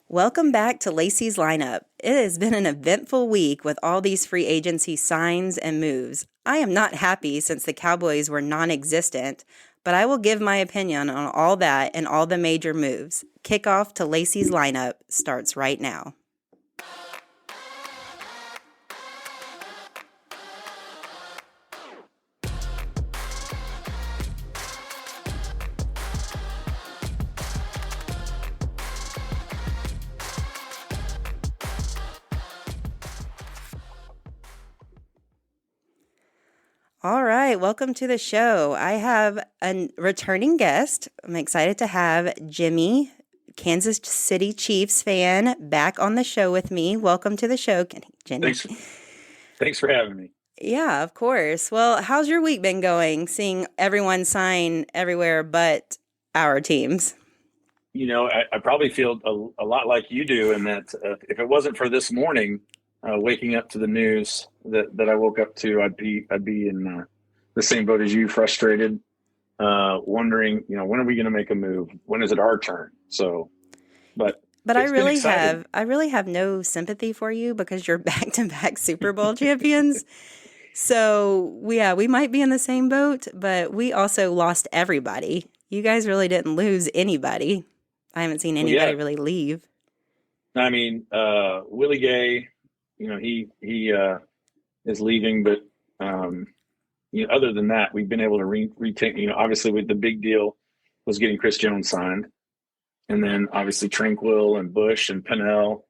Welcome back to Lacey's Lineup. It has been an eventful week with all these free agency signs and moves. I am not happy since the Cowboys were non-existent, but I will give my opinion on all that and all the major moves. Kickoff to Lacey's Lineup starts right now. All right, welcome to the show. I have a returning guest. I'm excited to have Jimmy, Kansas City Chiefs fan, back on the show with me. Welcome to the show, Jimmy. Thanks for having me. Yeah, of course. Well, how's your week been going, seeing everyone sign everywhere but our teams? You know, I probably feel a lot like you do in that if it wasn't for this morning, waking up to the news that I woke up to, I'd be in the same boat as you, frustrated, wondering, when are we going to make a move? When is it our turn? So, but I really have no sympathy for you because you're back-to-back Super Bowl champions. So we might be in the same boat, but we also lost everybody. You guys really didn't lose anybody. I haven't seen anybody really leave. I mean, Willie Gay, he is leaving, but other than that, we've been able to retain. Obviously, with the big deal was getting Chris Jones signed, and then obviously Tranquil and Bush and Pennell,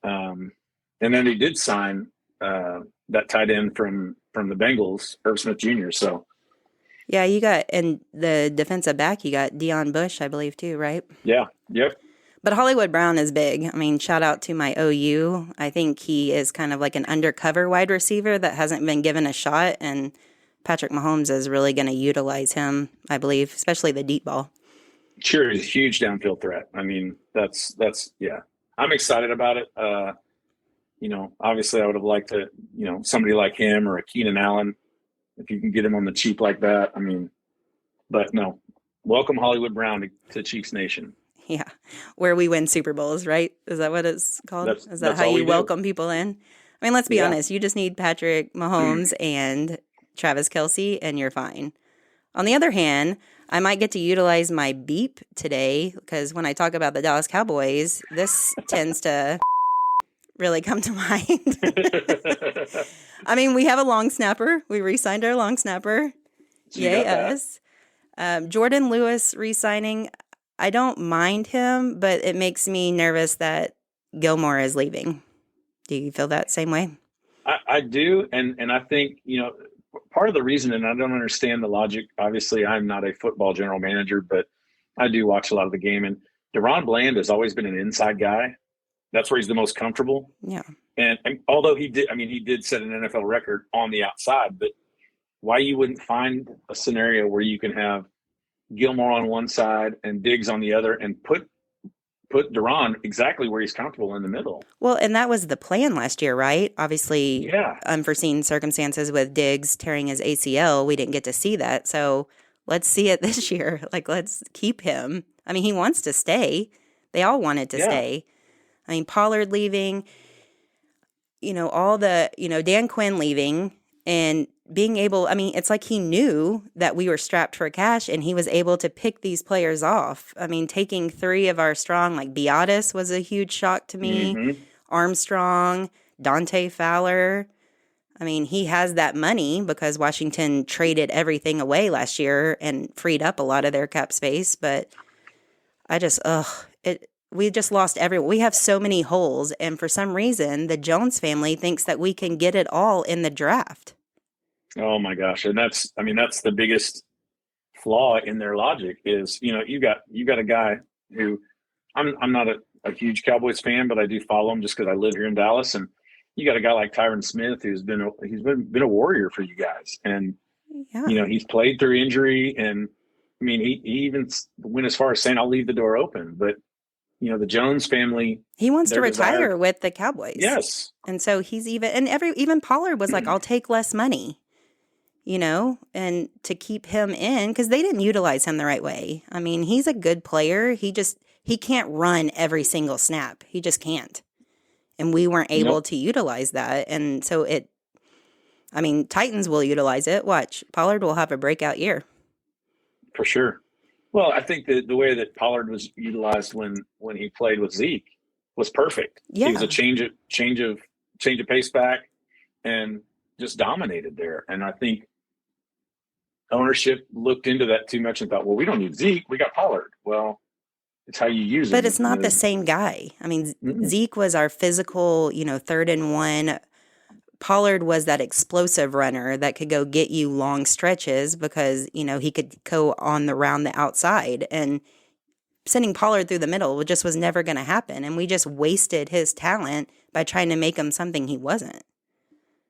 and then they did sign that tight end from the Bengals, Irv Smith Jr. So. Yeah, you got, and the defensive back, you got Deion Bush, I believe, too, right? Yeah, yep. But Hollywood Brown is big. I mean, shout out to my OU. I think he is kind of like an undercover wide receiver that hasn't been given a shot, and Patrick Mahomes is really going to utilize him, I believe, especially the deep ball. Sure, he's a huge downfield threat. I mean, that's yeah. I'm excited about it. Obviously I would have liked to, somebody like him or a Keenan Allen, if you can get him on the cheap like that. I mean, but no, welcome Hollywood Brown to Chiefs Nation. Yeah, where we win Super Bowls, right? Is that what it's called? Is that how you welcome people in? I mean, let's be honest. You just need Patrick Mahomes and Travis Kelce, and you're fine. On the other hand, I might get to utilize my beep today because when I talk about the Dallas Cowboys, this tends to really come to mind. I mean, we have a long snapper. We re-signed our long snapper. Yay us. Jordan Lewis re-signing. I don't mind him, but it makes me nervous that Gilmore is leaving. Do you feel that same way? I do. And I think, part of the reason, and I don't understand the logic, obviously I'm not a football general manager, but I do watch a lot of the game. And DeRon Bland has always been an inside guy. That's where he's the most comfortable. Yeah. And although he did set an NFL record on the outside, but why you wouldn't find a scenario where you can have Gilmore on one side and Diggs on the other and put DeRon exactly where he's comfortable in the middle. Well, and that was the plan last year, right? Obviously, unforeseen circumstances with Diggs tearing his ACL, we didn't get to see that. So let's see it this year. Let's keep him. I mean, he wants to stay. They all wanted to stay. I mean, Pollard leaving, all the, Dan Quinn leaving and being able, I mean, it's like he knew that we were strapped for cash and he was able to pick these players off. I mean, taking three of our strong, like Biotis was a huge shock to me. Mm-hmm. Armstrong, Dante Fowler. I mean, he has that money because Washington traded everything away last year and freed up a lot of their cap space. But we just lost everyone. We have so many holes. And for some reason, the Jones family thinks that we can get it all in the draft. Oh my gosh. And that's the biggest flaw in their logic is, you got a guy who I'm not a huge Cowboys fan, but I do follow him just because I live here in Dallas. And you got a guy like Tyron Smith, who's been a warrior for you guys. And, he's played through injury. And I mean, he even went as far as saying, I'll leave the door open, but the Jones family. He wants to retire with the Cowboys. Yes. And so he's even Pollard was like, I'll take less money. and to keep him in because they didn't utilize him the right way. I mean, he's a good player. He can't run every single snap. He just can't. And we weren't able to utilize that. And so Titans will utilize it. Watch, Pollard will have a breakout year. For sure. Well, I think the way that Pollard was utilized when he played with Zeke was perfect. Yeah. He was a change of pace back and just dominated there. And I think ownership looked into that too much and thought, well, we don't need Zeke. We got Pollard. Well, it's how you use it. But it's not the same guy. I mean, Zeke was our physical, 3rd and 1. Pollard was that explosive runner that could go get you long stretches because, he could go around the outside. And sending Pollard through the middle just was never going to happen. And we just wasted his talent by trying to make him something he wasn't.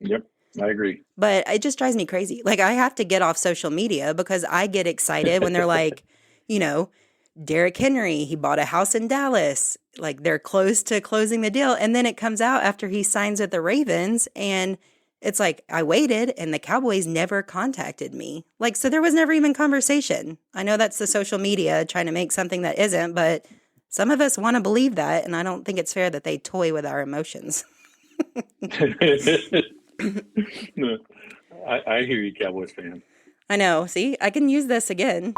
Yep, I agree. But it just drives me crazy. Like, I have to get off social media because I get excited when they're like, Derrick Henry, he bought a house in Dallas. Like, they're close to closing the deal. And then it comes out after he signs with the Ravens. And it's like, I waited and the Cowboys never contacted me. Like, so there was never even conversation. I know that's the social media trying to make something that isn't, but some of us want to believe that. And I don't think it's fair that they toy with our emotions. No, I hear you, Cowboys fan. I know. See, I can use this again.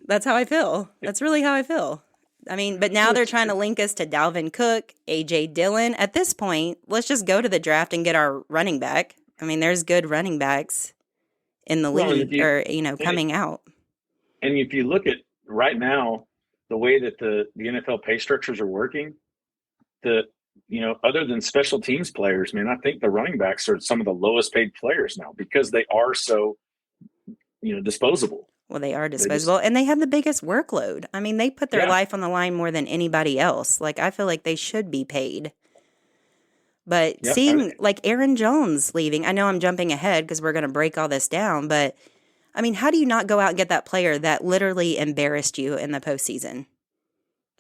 That's how I feel. That's really how I feel. I mean, but now they're trying to link us to Dalvin Cook, A.J. Dillon. At this point, let's just go to the draft and get our running back. I mean, there's good running backs in the league coming out. And if you look at right now, the way that the NFL pay structures are working, other than special teams players, man, I think the running backs are some of the lowest paid players now because they are so, disposable. Well, they are disposable, and they have the biggest workload. I mean, they put their life on the line more than anybody else. Like, I feel like they should be paid. But seeing, Aaron Jones leaving, I know I'm jumping ahead because we're going to break all this down, but, I mean, how do you not go out and get that player that literally embarrassed you in the postseason?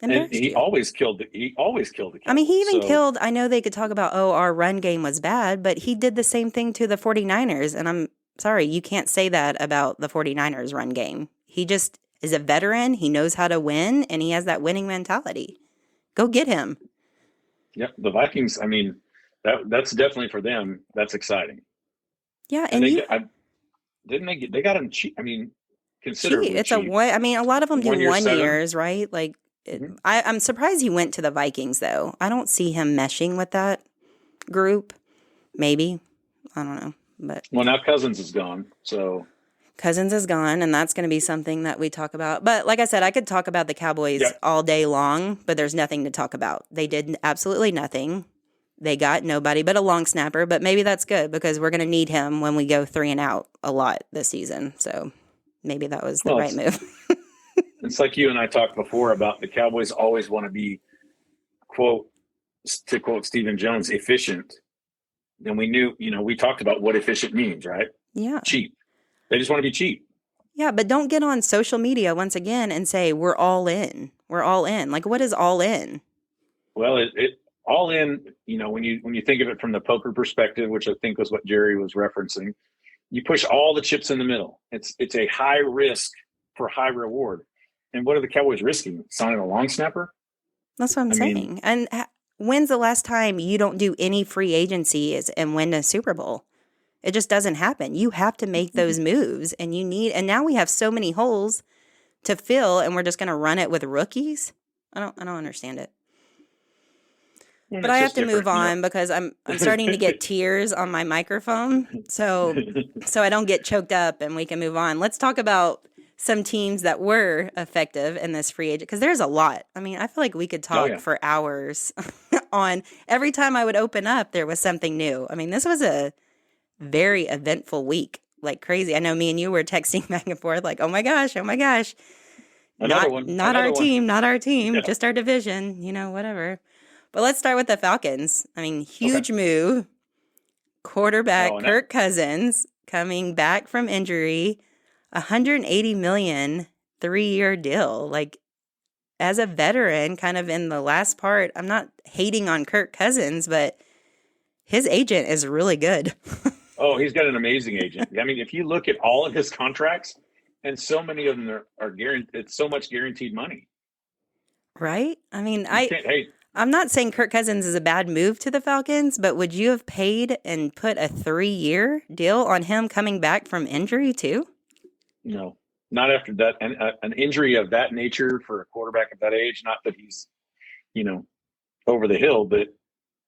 And he always killed the Cowboys. I mean, he even killed, I know they could talk about, our run game was bad, but he did the same thing to the 49ers, and I'm sorry, you can't say that about the 49ers run game. He just is a veteran. He knows how to win, and he has that winning mentality. Go get him. Yep, the Vikings, I mean, that's definitely for them. That's exciting. Yeah, and they got him cheap. I mean, considerably it's cheap. A lot of them do 1 years, right? Like, I'm surprised he went to the Vikings, though. I don't see him meshing with that group. Maybe. I don't know. But now Cousins is gone, so Cousins is gone, and that's going to be something that we talk about. But like I said, I could talk about the Cowboys all day long, but there's nothing to talk about. They did absolutely nothing. They got nobody but a long snapper, but maybe that's good because we're going to need him when we go 3 and out a lot this season. So maybe that was the right move. It's like you and I talked before about the Cowboys always want to be, to quote Stephen Jones, efficient. And we knew, we talked about what efficient means, right? Yeah. Cheap. They just want to be cheap. Yeah, but don't get on social media once again and say, we're all in. We're all in. Like, what is all in? Well, it all in, when you think of it from the poker perspective, which I think was what Jerry was referencing, you push all the chips in the middle. It's a high risk for high reward. And what are the Cowboys risking? Signing a long snapper? That's what I'm saying. And when's the last time you don't do any free agency and win a Super Bowl? It just doesn't happen. You have to make those moves, and and now we have so many holes to fill, and we're just going to run it with rookies. I don't understand it. But I have to move on because I'm starting to get tears on my microphone, so I don't get choked up, and we can move on. Let's talk about some teams that were effective in this free agent, because there's a lot. I mean, I feel like we could talk for hours on every time I would open up, there was something new. I mean, this was a very eventful week, like crazy. I know me and you were texting back and forth like, oh my gosh. Not our team, yeah. Just our division, whatever. But let's start with the Falcons. I mean, huge move. Quarterback Kirk Cousins coming back from injury. $180 million 3-year deal. Like, as a veteran, kind of in the last part, I'm not hating on Kirk Cousins, but his agent is really good. Oh, he's got an amazing agent. I mean, if you look at all of his contracts, and so many of them are guaranteed, it's so much guaranteed money. Right? I mean, Hey, I'm not saying Kirk Cousins is a bad move to the Falcons, but would you have paid and put a 3-year deal on him coming back from injury too? no, not after that. An injury of that nature for a quarterback of that age, not that he's, over the hill, but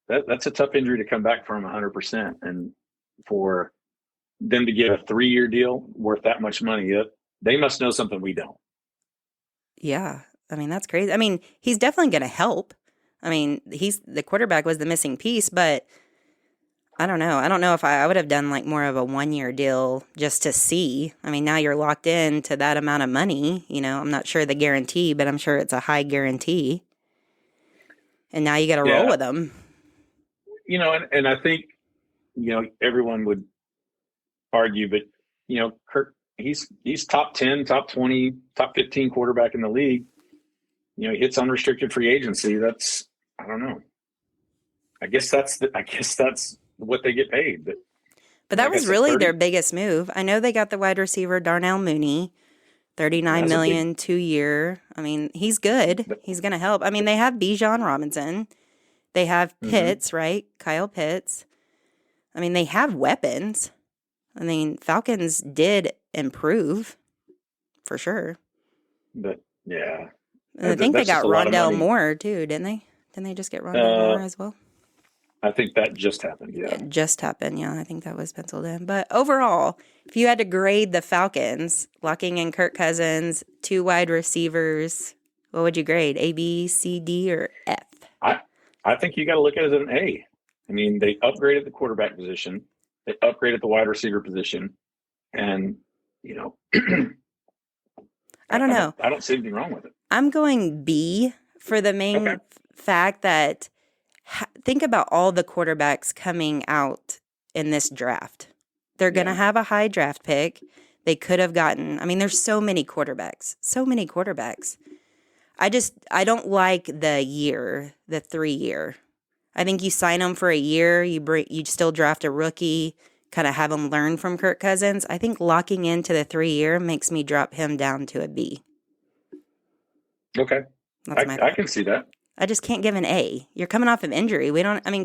that's a tough injury to come back from 100%. And for them to get a 3-year deal worth that much money, they must know something we don't. Yeah. I mean, that's crazy. I mean, he's definitely going to help. I mean, the quarterback was the missing piece, but I don't know. I don't know if I would have done like more of a 1-year deal just to see. I mean, now you're locked in to that amount of money. I'm not sure the guarantee, but I'm sure it's a high guarantee. And now you got to roll with them. And I think, everyone would argue, but, Kirk, he's top 10, top 20, top 15 quarterback in the league. He hits unrestricted free agency. That's, I don't know. I guess that's what they get paid. But that was really their biggest move. I know they got the wide receiver Darnell Mooney, $39 million, 2-year. I mean, he's good. He's going to help. I mean, they have Bijan Robinson. They have Pitts, right? Kyle Pitts. I mean, they have weapons. I mean, Falcons did improve for sure. But yeah. And I think they got Rondell Moore too, didn't they? Didn't they just get Rondell Moore as well? I think that just happened, yeah. It just happened, yeah. I think that was penciled in. But overall, if you had to grade the Falcons, locking in Kirk Cousins, 2 wide receivers, what would you grade? A, B, C, D, or F? I think you got to look at it as an A. I mean, they upgraded the quarterback position. They upgraded the wide receiver position. And, I don't know. I don't see anything wrong with it. I'm going B for the main fact that think about all the quarterbacks coming out in this draft. They're going to have a high draft pick. They could have gotten, I mean, there's so many quarterbacks. I don't like the 3-year. I think you sign them for a year, you still draft a rookie, kind of have them learn from Kirk Cousins. I think locking into the 3-year makes me drop him down to a B. Okay. I can see that. I just can't give an A. You're coming off of injury.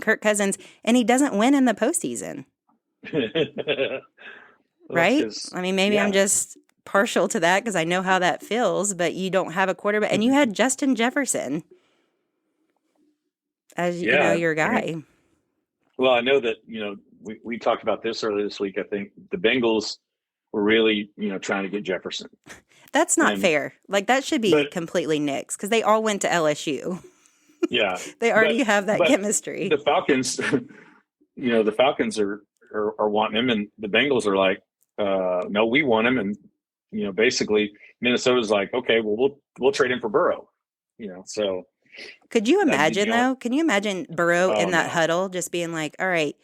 Kirk Cousins, and he doesn't win in the postseason. Right? Maybe I'm just partial to that because I know how that feels, but you don't have a quarterback. And you had Justin Jefferson as, your guy. Well, I know that, we talked about this earlier this week. I think the Bengals were really, trying to get Jefferson. That's not fair. Like, that should be completely nixed because they all went to LSU. Yeah. They already have that chemistry. The Falcons, the Falcons are wanting him, and the Bengals are like, no, we want him. And, basically Minnesota's like, okay, well, we'll trade him for Burrow, so. Could you imagine, though? Can you imagine Burrow in that huddle just being like, all right,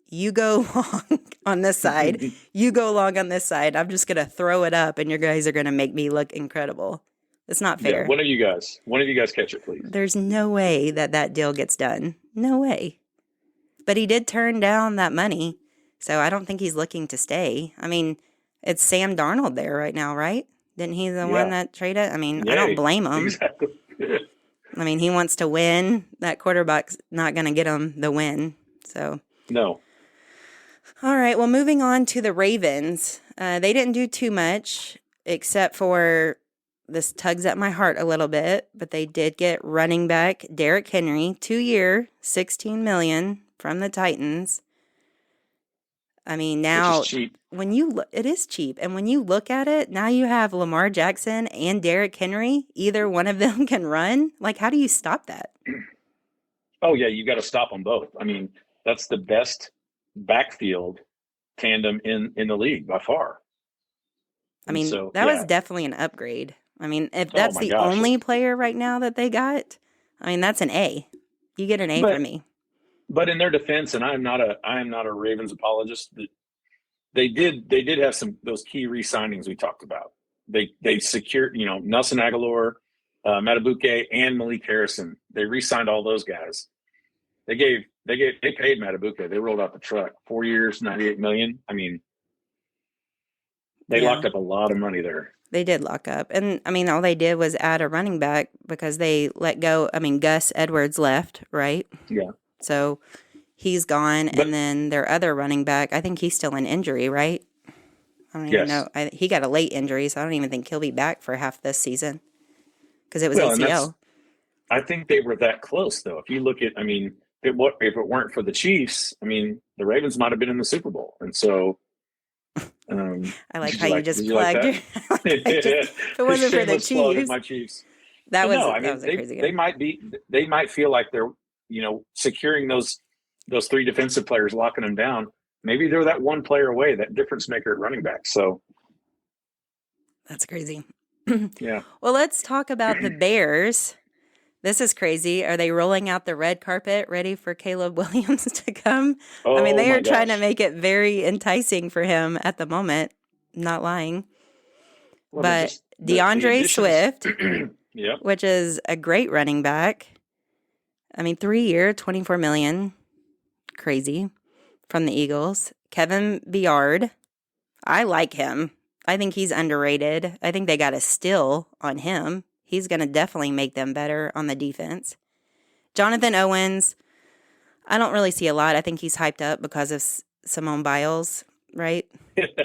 you go long on this side. You go long on this side. I'm just going to throw it up, and your guys are going to make me look incredible. It's not fair. Yeah, one of you guys catch it, please. There's no way that deal gets done. No way. But he did turn down that money, so I don't think he's looking to stay. I mean, it's Sam Darnold there right now, right? Didn't he the one that traded? I mean, I don't blame him. Exactly. I mean, he wants to win. That quarterback's not going to get him the win. So no. All right. Well, moving on to the Ravens. They didn't do too much except for this tugs at my heart a little bit, but they did get running back Derrick Henry, 2-year, $16 million from the Titans. I mean, now when it is cheap. And when you look at it, now you have Lamar Jackson and Derrick Henry. Either one of them can run. Like, how do you stop that? Oh, yeah, you got to stop them both. I mean, that's the best backfield tandem in the league by far. I mean, that was definitely an upgrade. I mean, if that's the only player right now that they got, I mean, that's an A. You get an A from me. But in their defense, and I am not a Ravens apologist, but they did have those key re-signings we talked about. They secured, Nelson Aguilar, Matabuke, and Malik Harrison. They re-signed all those guys. They gave they paid Matabuke. They rolled out the truck. 4 years, $98 million. I mean, they locked up a lot of money there. They did lock up. And, I mean, all they did was add a running back because they let go. I mean, Gus Edwards left, right? Yeah. So he's gone. And then their other running back, I think he's still in injury, right? I don't even know. He got a late injury, so I don't even think he'll be back for half this season because it was ACL. I think they were that close, though. If you look at, I mean, if it weren't for the Chiefs, I mean, the Ravens might have been in the Super Bowl. And so... I like how you just plugged. If it wasn't for the Chiefs, my Chiefs. That was a crazy game. They might feel like they're securing those three defensive players, locking them down. Maybe they're that one player away, that difference maker at running back. So that's crazy. Yeah. Well, let's talk about the Bears. This is crazy. Are they rolling out the red carpet ready for Caleb Williams to come? I mean, they are trying to make it very enticing for him at the moment. Not lying. Well, but DeAndre Swift, yep, which is a great running back. I mean, 3-year, $24 million. Crazy. From the Eagles. Kevin Byard. I like him. I think he's underrated. I think they got a steal on him. He's going to definitely make them better on the defense. Jonathan Owens, I don't really see a lot. I think he's hyped up because of Simone Biles, right?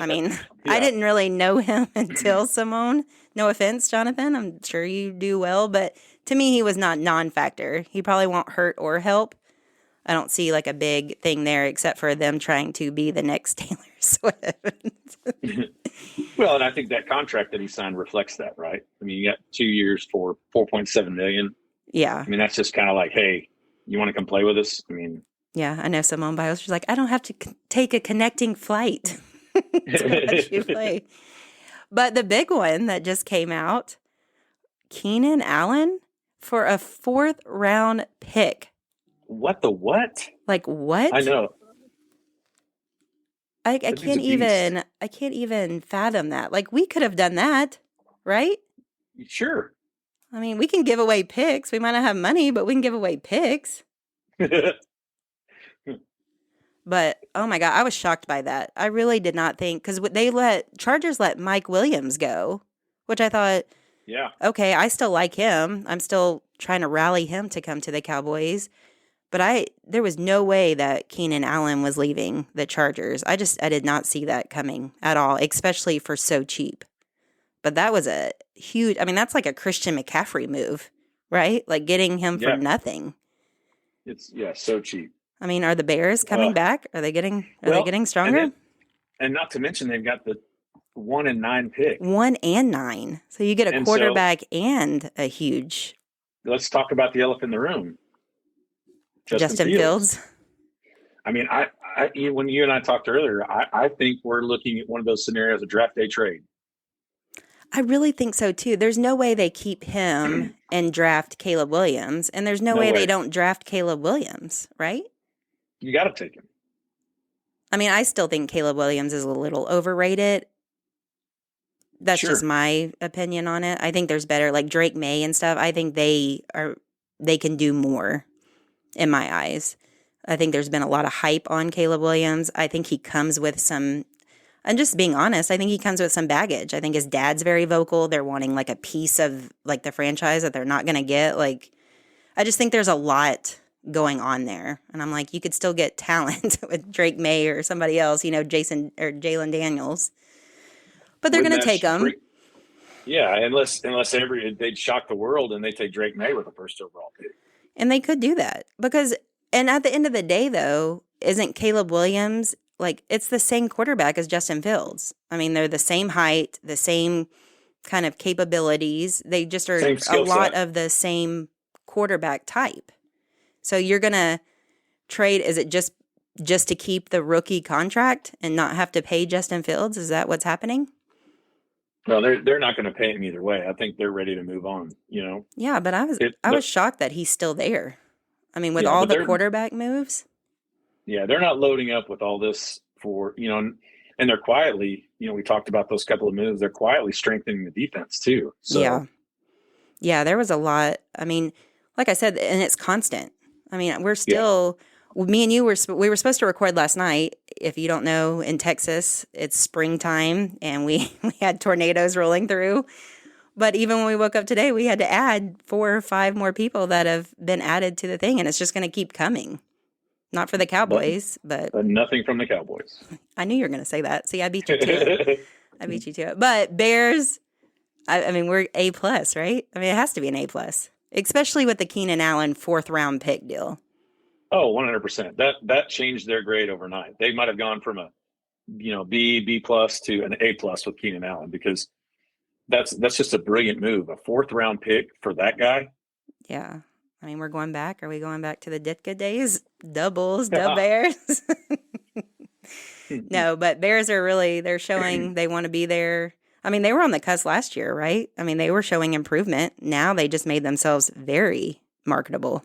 I mean, I didn't really know him until Simone. No offense, Jonathan. I'm sure you do well. But to me, he was not non-factor. He probably won't hurt or help. I don't see like a big thing there except for them trying to be the next Taylor Swift. Well, and I think that contract that he signed reflects that, right? I mean, you got 2 years for $4.7 million. Yeah. I mean, that's just kind of like, hey, you want to come play with us? I mean, yeah, I know Simone Biles. She's like, I don't have to take a connecting flight to watch you play. But the big one that just came out, Keenan Allen for a 4th round pick. What the what? Like what? I know. I can't even fathom that. Like we could have done that, right? Sure. I mean, we can give away picks. We might not have money, but we can give away picks. But oh my God, I was shocked by that. I really did not think because Chargers let Mike Williams go, which I thought, yeah, okay, I still like him. I'm still trying to rally him to come to the Cowboys. But there was no way that Keenan Allen was leaving the Chargers. I did not see that coming at all, especially for so cheap. But that was a huge, I mean, that's like a Christian McCaffrey move, right? Like getting him for nothing. It's so cheap. I mean, are the Bears coming back? Are they getting stronger? And not to mention they've got the 1 and 9 pick. 1 and 9. So you get a quarterback and a huge. Let's talk about the elephant in the room. Justin Fields. I mean, I when you and I talked earlier, I think we're looking at one of those scenarios, a draft day trade. I really think so too. There's no way they keep him and draft Caleb Williams, and there's no way they don't draft Caleb Williams, right? You got to take him. I mean, I still think Caleb Williams is a little overrated. That's just my opinion on it. I think there's better, like Drake May and stuff. I think they can do more. In my eyes, I think there's been a lot of hype on Caleb Williams. I think he comes with some, I'm just being honest, I think he comes with some baggage. I think his dad's very vocal. They're wanting like a piece of like the franchise that they're not going to get. Like, I just think there's a lot going on there. And I'm like, you could still get talent with Drake May or somebody else, Jason or Jalen Daniels. But they're going to take him. Yeah, unless they'd shock the world and they take Drake May with the first overall pick. And they could do that because, and at the end of the day, though, isn't Caleb Williams, like, it's the same quarterback as Justin Fields. I mean, they're the same height, the same kind of capabilities. They just are a lot of the same quarterback type. So you're going to trade, is it just to keep the rookie contract and not have to pay Justin Fields? Is that what's happening? No, they're not going to pay him either way. I think they're ready to move on, Yeah, but I was shocked that he's still there. I mean, with all the quarterback moves. Yeah, they're not loading up with all this for, and they're quietly, we talked about those couple of moves. They're quietly strengthening the defense too. So. Yeah, there was a lot. I mean, like I said, and it's constant. I mean, we're still Me and you we were supposed to record last night. If you don't know, in Texas, it's springtime, and we had tornadoes rolling through. But even when we woke up today, we had to add 4 or 5 more people that have been added to the thing, and it's just going to keep coming. Not for the Cowboys, but nothing from the Cowboys. I knew you were going to say that. See, I beat you to it. I beat you to it. But Bears, I mean, we're A+, right? I mean, it has to be an A+, especially with the Keenan Allen 4th-round pick deal. Oh, 100%. That changed their grade overnight. They might have gone from a, B+ to an A+ with Keenan Allen, because that's just a brilliant move. A 4th-round pick for that guy. Yeah. I mean, we're going back. Are we going back to the Ditka days? Doubles, dub Bears. No, but Bears are really, they're showing they want to be there. I mean, they were on the cusp last year, right? I mean, they were showing improvement. Now they just made themselves very marketable.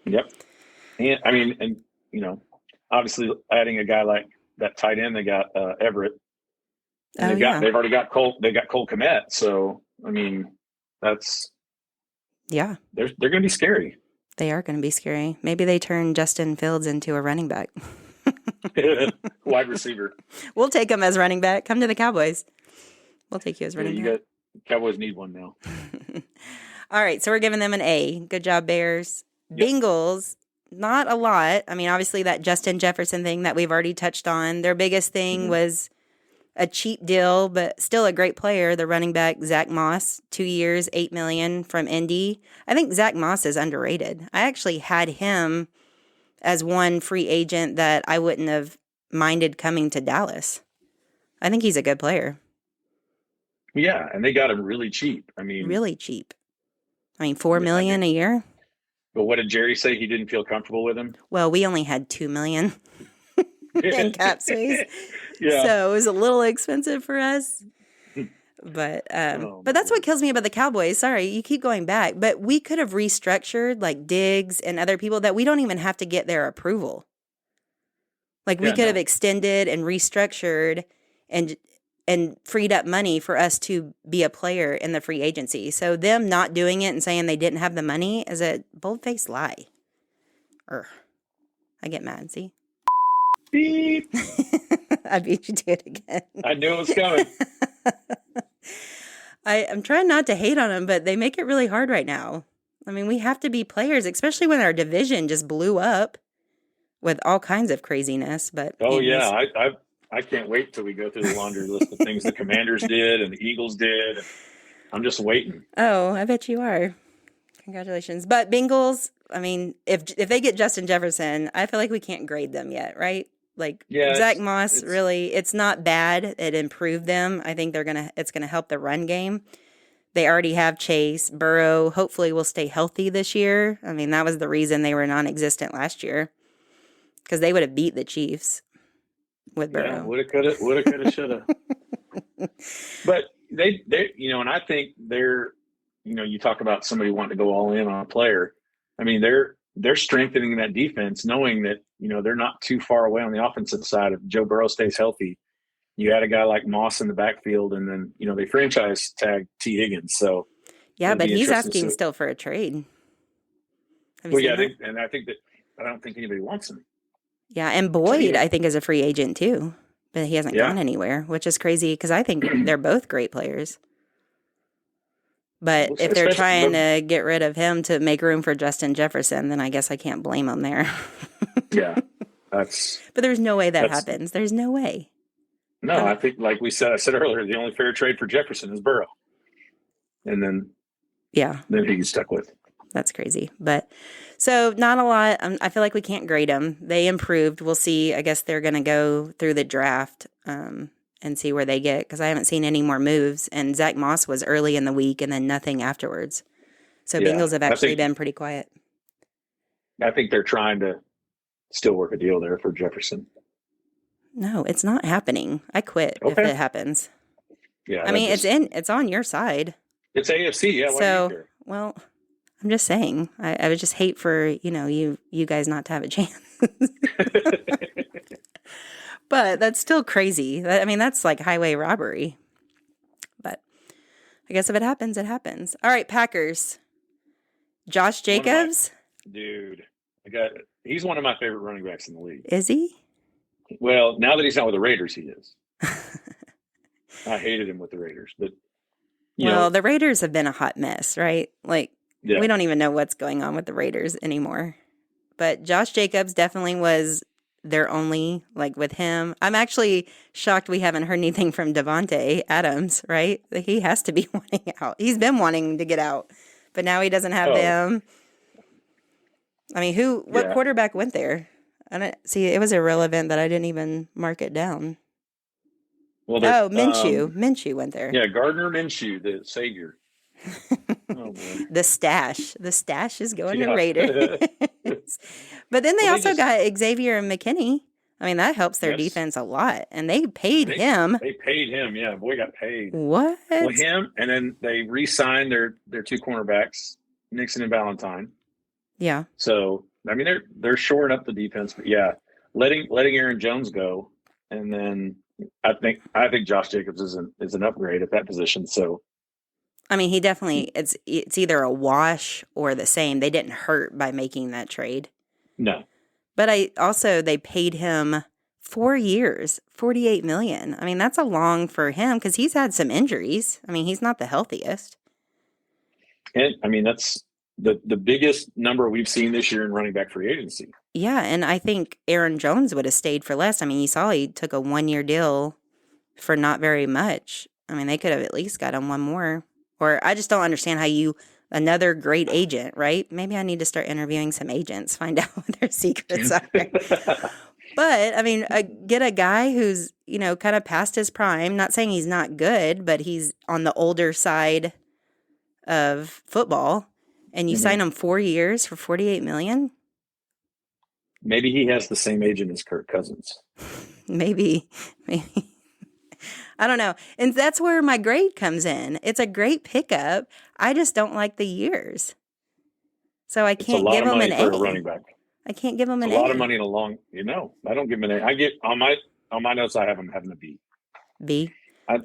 Yep. And I mean, obviously adding a guy like that tight end, they got Everett. And they've already got Cole. They got Cole Kmet. So I mean, that's they're going to be scary. They are going to be scary. Maybe they turn Justin Fields into a running back. Wide receiver. We'll take him as running back. Come to the Cowboys. We'll take you as running back. Cowboys need one now. All right, so we're giving them an A. Good job, Bears. Yep. Bengals, not a lot. I mean, obviously that Justin Jefferson thing that we've already touched on. Their biggest thing was a cheap deal, but still a great player. The running back, Zach Moss, 2 years, $8 million from Indy. I think Zach Moss is underrated. I actually had him as one free agent that I wouldn't have minded coming to Dallas. I think he's a good player. Yeah, and they got him really cheap. I mean, really cheap. I mean, $4 million a year. But what did Jerry say? He didn't feel comfortable with him? Well, we only had $2 million in cap space. Yeah. So it was a little expensive for us. But that's what kills me about the Cowboys. Sorry, you keep going back. But we could have restructured like Diggs and other people that we don't even have to get their approval. Like we could have extended and restructured and freed up money for us to be a player in the free agency. So them not doing it and saying they didn't have the money is a bold-faced lie. I get mad, see? Beep. I beat you to it again. I knew it was coming. I'm trying not to hate on them, but they make it really hard right now. I mean, we have to be players, especially when our division just blew up with all kinds of craziness. But I can't wait till we go through the laundry list of things the Commanders did and the Eagles did. I'm just waiting. Oh, I bet you are. Congratulations. But Bengals, I mean, if they get Justin Jefferson, I feel like we can't grade them yet, right? Like Zach Moss, really, it's not bad. It improved them. I think it's gonna help the run game. They already have Chase. Burrow hopefully will stay healthy this year. I mean, that was the reason they were non-existent last year, because they would have beat the Chiefs with Burrow. Yeah, woulda, coulda, shoulda. But they, and I think they're, you talk about somebody wanting to go all in on a player. I mean, they're strengthening that defense, knowing that, they're not too far away on the offensive side. If Joe Burrow stays healthy, you had a guy like Moss in the backfield, and then, they franchise tag T. Higgins. So, yeah, but he's asking still for a trade. I don't think anybody wants him. Yeah, and Boyd, I think, is a free agent too, but he hasn't gone anywhere, which is crazy because I think they're both great players. But if they're trying to get rid of him to make room for Justin Jefferson, then I guess I can't blame them there. Yeah, But there's no way that happens. There's no way. No, I think, like I said earlier, the only fair trade for Jefferson is Burrow. And then he gets stuck with. That's crazy. But so not a lot. I feel like we can't grade them. They improved. We'll see. I guess they're going to go through the draft and see where they get, because I haven't seen any more moves. And Zach Moss was early in the week and then nothing afterwards. So Bengals have actually been pretty quiet. I think they're trying to still work a deal there for Jefferson. No, it's not happening. I quit if it happens. Yeah, I mean, it's on your side. It's AFC. Yeah. So, well, I'm just saying, I would just hate for, you guys not to have a chance. But that's still crazy. That's like highway robbery. But I guess if it happens, it happens. All right, Packers. Josh Jacobs. Dude. He's one of my favorite running backs in the league. Is he? Well, now that he's not with the Raiders, he is. I hated him with the Raiders, but the Raiders have been a hot mess, right? Like, we don't even know what's going on with the Raiders anymore. But Josh Jacobs definitely was their only, like, with him. I'm actually shocked we haven't heard anything from Devontae Adams, right? He has to be wanting out. He's been wanting to get out, but now he doesn't have them. I mean, what quarterback went there? I don't see. It was irrelevant that I didn't even mark it down. Well, Minshew. Minshew went there. Yeah, Gardner Minshew, the savior. Oh, boy. The stash is going to Raiders. But then they also got Xavier and McKinney. I mean, that helps their defense a lot. And they paid him. They paid him. Yeah, boy got paid. What? Well, him, and then they re-signed their two cornerbacks, Nixon and Valentine. Yeah. So, I mean, they're shoring up the defense. But, yeah, letting Aaron Jones go. And then I think Josh Jacobs is an upgrade at that position. So, I mean, he definitely it's either a wash or the same. They didn't hurt by making that trade. No. But they paid him 4 years, $48 million. I mean, that's a long for him because he's had some injuries. I mean, he's not the healthiest. And I mean, that's the biggest number we've seen this year in running back free agency. Yeah, and I think Aaron Jones would have stayed for less. I mean, you saw he took a 1-year deal for not very much. I mean, they could have at least got him one more. Or I just don't understand how another great agent, right? Maybe I need to start interviewing some agents, find out what their secrets are. But, I mean, get a guy who's, kind of past his prime. Not saying he's not good, but he's on the older side of football. And you sign him 4 years for $48 million? Maybe he has the same agent as Kirk Cousins. Maybe. I don't know. And that's where my grade comes in. It's a great pickup. I just don't like the years. So I can't give him an A. For a running back. I can't give him an A. A lot of money in a long, I don't give him an A. I get on my notes, I have him having a B. B? I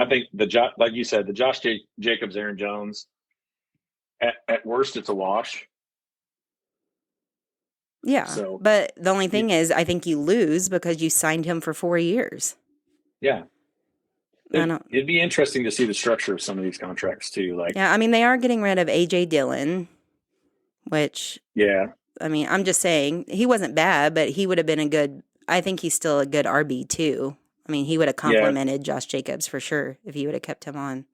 think like you said, the Josh Jacobs, Aaron Jones, at worst, it's a wash. Yeah. But the only thing is, I think you lose because you signed him for 4 years. Yeah. It'd be interesting to see the structure of some of these contracts too. Yeah, I mean, they are getting rid of A.J. Dillon, which, I mean, I'm just saying, he wasn't bad, but he would have been I think he's still a good RB too. I mean, he would have complimented Josh Jacobs for sure if he would have kept him on.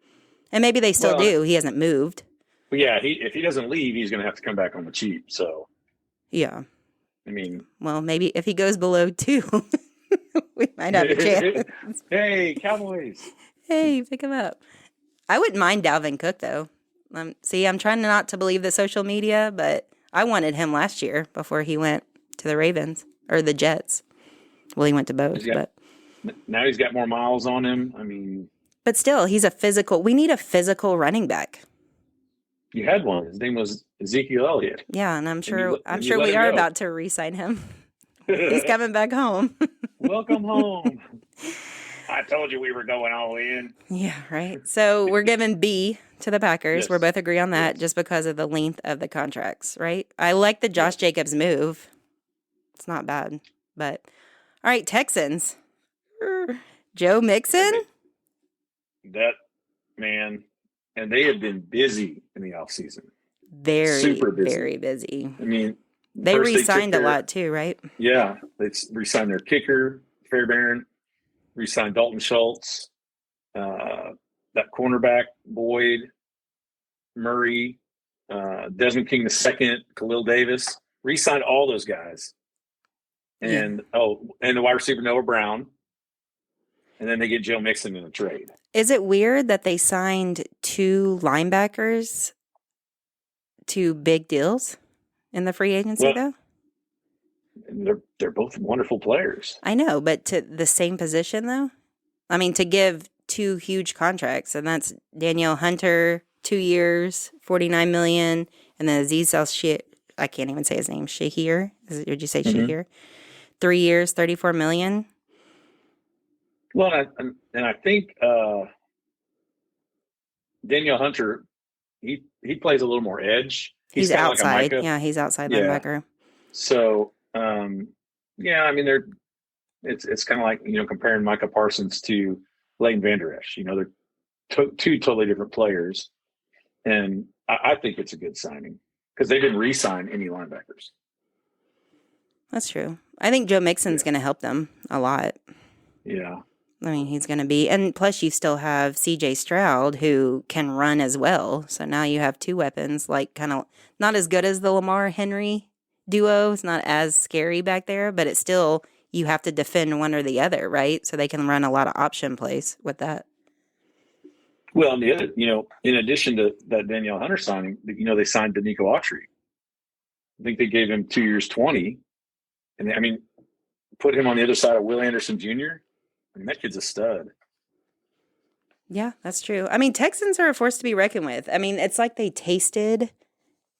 And maybe they still do. He hasn't moved. But yeah, if he doesn't leave, he's going to have to come back on the cheap. So, yeah. I mean, well, maybe if he goes below 2, we might have a chance. Hey, Cowboys. Hey, pick him up. I wouldn't mind Dalvin Cook, though. See, I'm trying not to believe the social media, but I wanted him last year before he went to the Ravens or the Jets. Well, he went to both. Now he's got more miles on him. I mean. But still, we need a physical running back. You had one. His name was Ezekiel Elliott. Yeah, and I'm sure we are about to re-sign him. He's coming back home. Welcome home. I told you we were going all in. Yeah, right. So we're giving B to the Packers. Yes. We both agree on that just because of the length of the contracts, right? I like the Josh Jacobs move. It's not bad. But, all right, Texans. Joe Mixon? That, man, and they have been busy in the offseason. Super busy. Very busy. I mean, they re-signed a lot too, right? Yeah. They re-signed their kicker, Fairbairn, re-signed Dalton Schultz, that cornerback, Boyd, Murray, Desmond King II, Khalil Davis, re-signed all those guys. And and the wide receiver Noah Brown. And then they get Joe Mixon in a trade. Is it weird that they signed 2 linebackers to big deals in the free agency, though? They're both wonderful players. I know, but to the same position, though? I mean, to give 2 huge contracts, and that's Danielle Hunter, 2 years, $49 million, and then Aziz I can't even say his name, Shahir. Would you say Shahir? 3 years, $34 million. Well, and I think Danielle Hunter, he plays a little more edge. He's outside. Like he's outside linebacker. So, yeah, I mean, it's kind of like, comparing Micah Parsons to Leighton Vander Esch. They're two totally different players. And I think it's a good signing because they didn't re-sign any linebackers. That's true. I think Joe Mixon's going to help them a lot. Yeah. I mean, he's going to be, and plus you still have CJ Stroud who can run as well. So now you have two weapons, like kind of not as good as the Lamar Henry duo. It's not as scary back there, but it's still, you have to defend one or the other, right? So they can run a lot of option plays with that. Well, the other, in addition to that Danielle Hunter signing, they signed Danico Autry. I think they gave him 2 years, 20. And put him on the other side of Will Anderson Jr. That kid's a stud. Yeah, that's true. Texans are a force to be reckoned with. It's like they tasted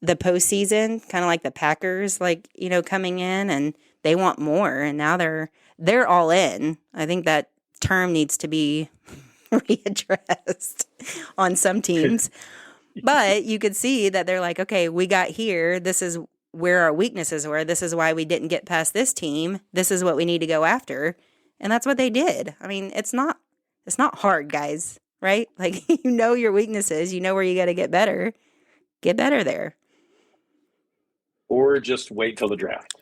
the postseason, kind of like the Packers, coming in, and they want more, and now they're all in. I think that term needs to be readdressed on some teams. But you could see that they're like, okay, we got here. This is where our weaknesses were. This is why we didn't get past this team. This is what we need to go after. And that's what they did. It's not hard, guys, right? Like, your weaknesses, where you got to get better. Get better there. Or just wait till the draft.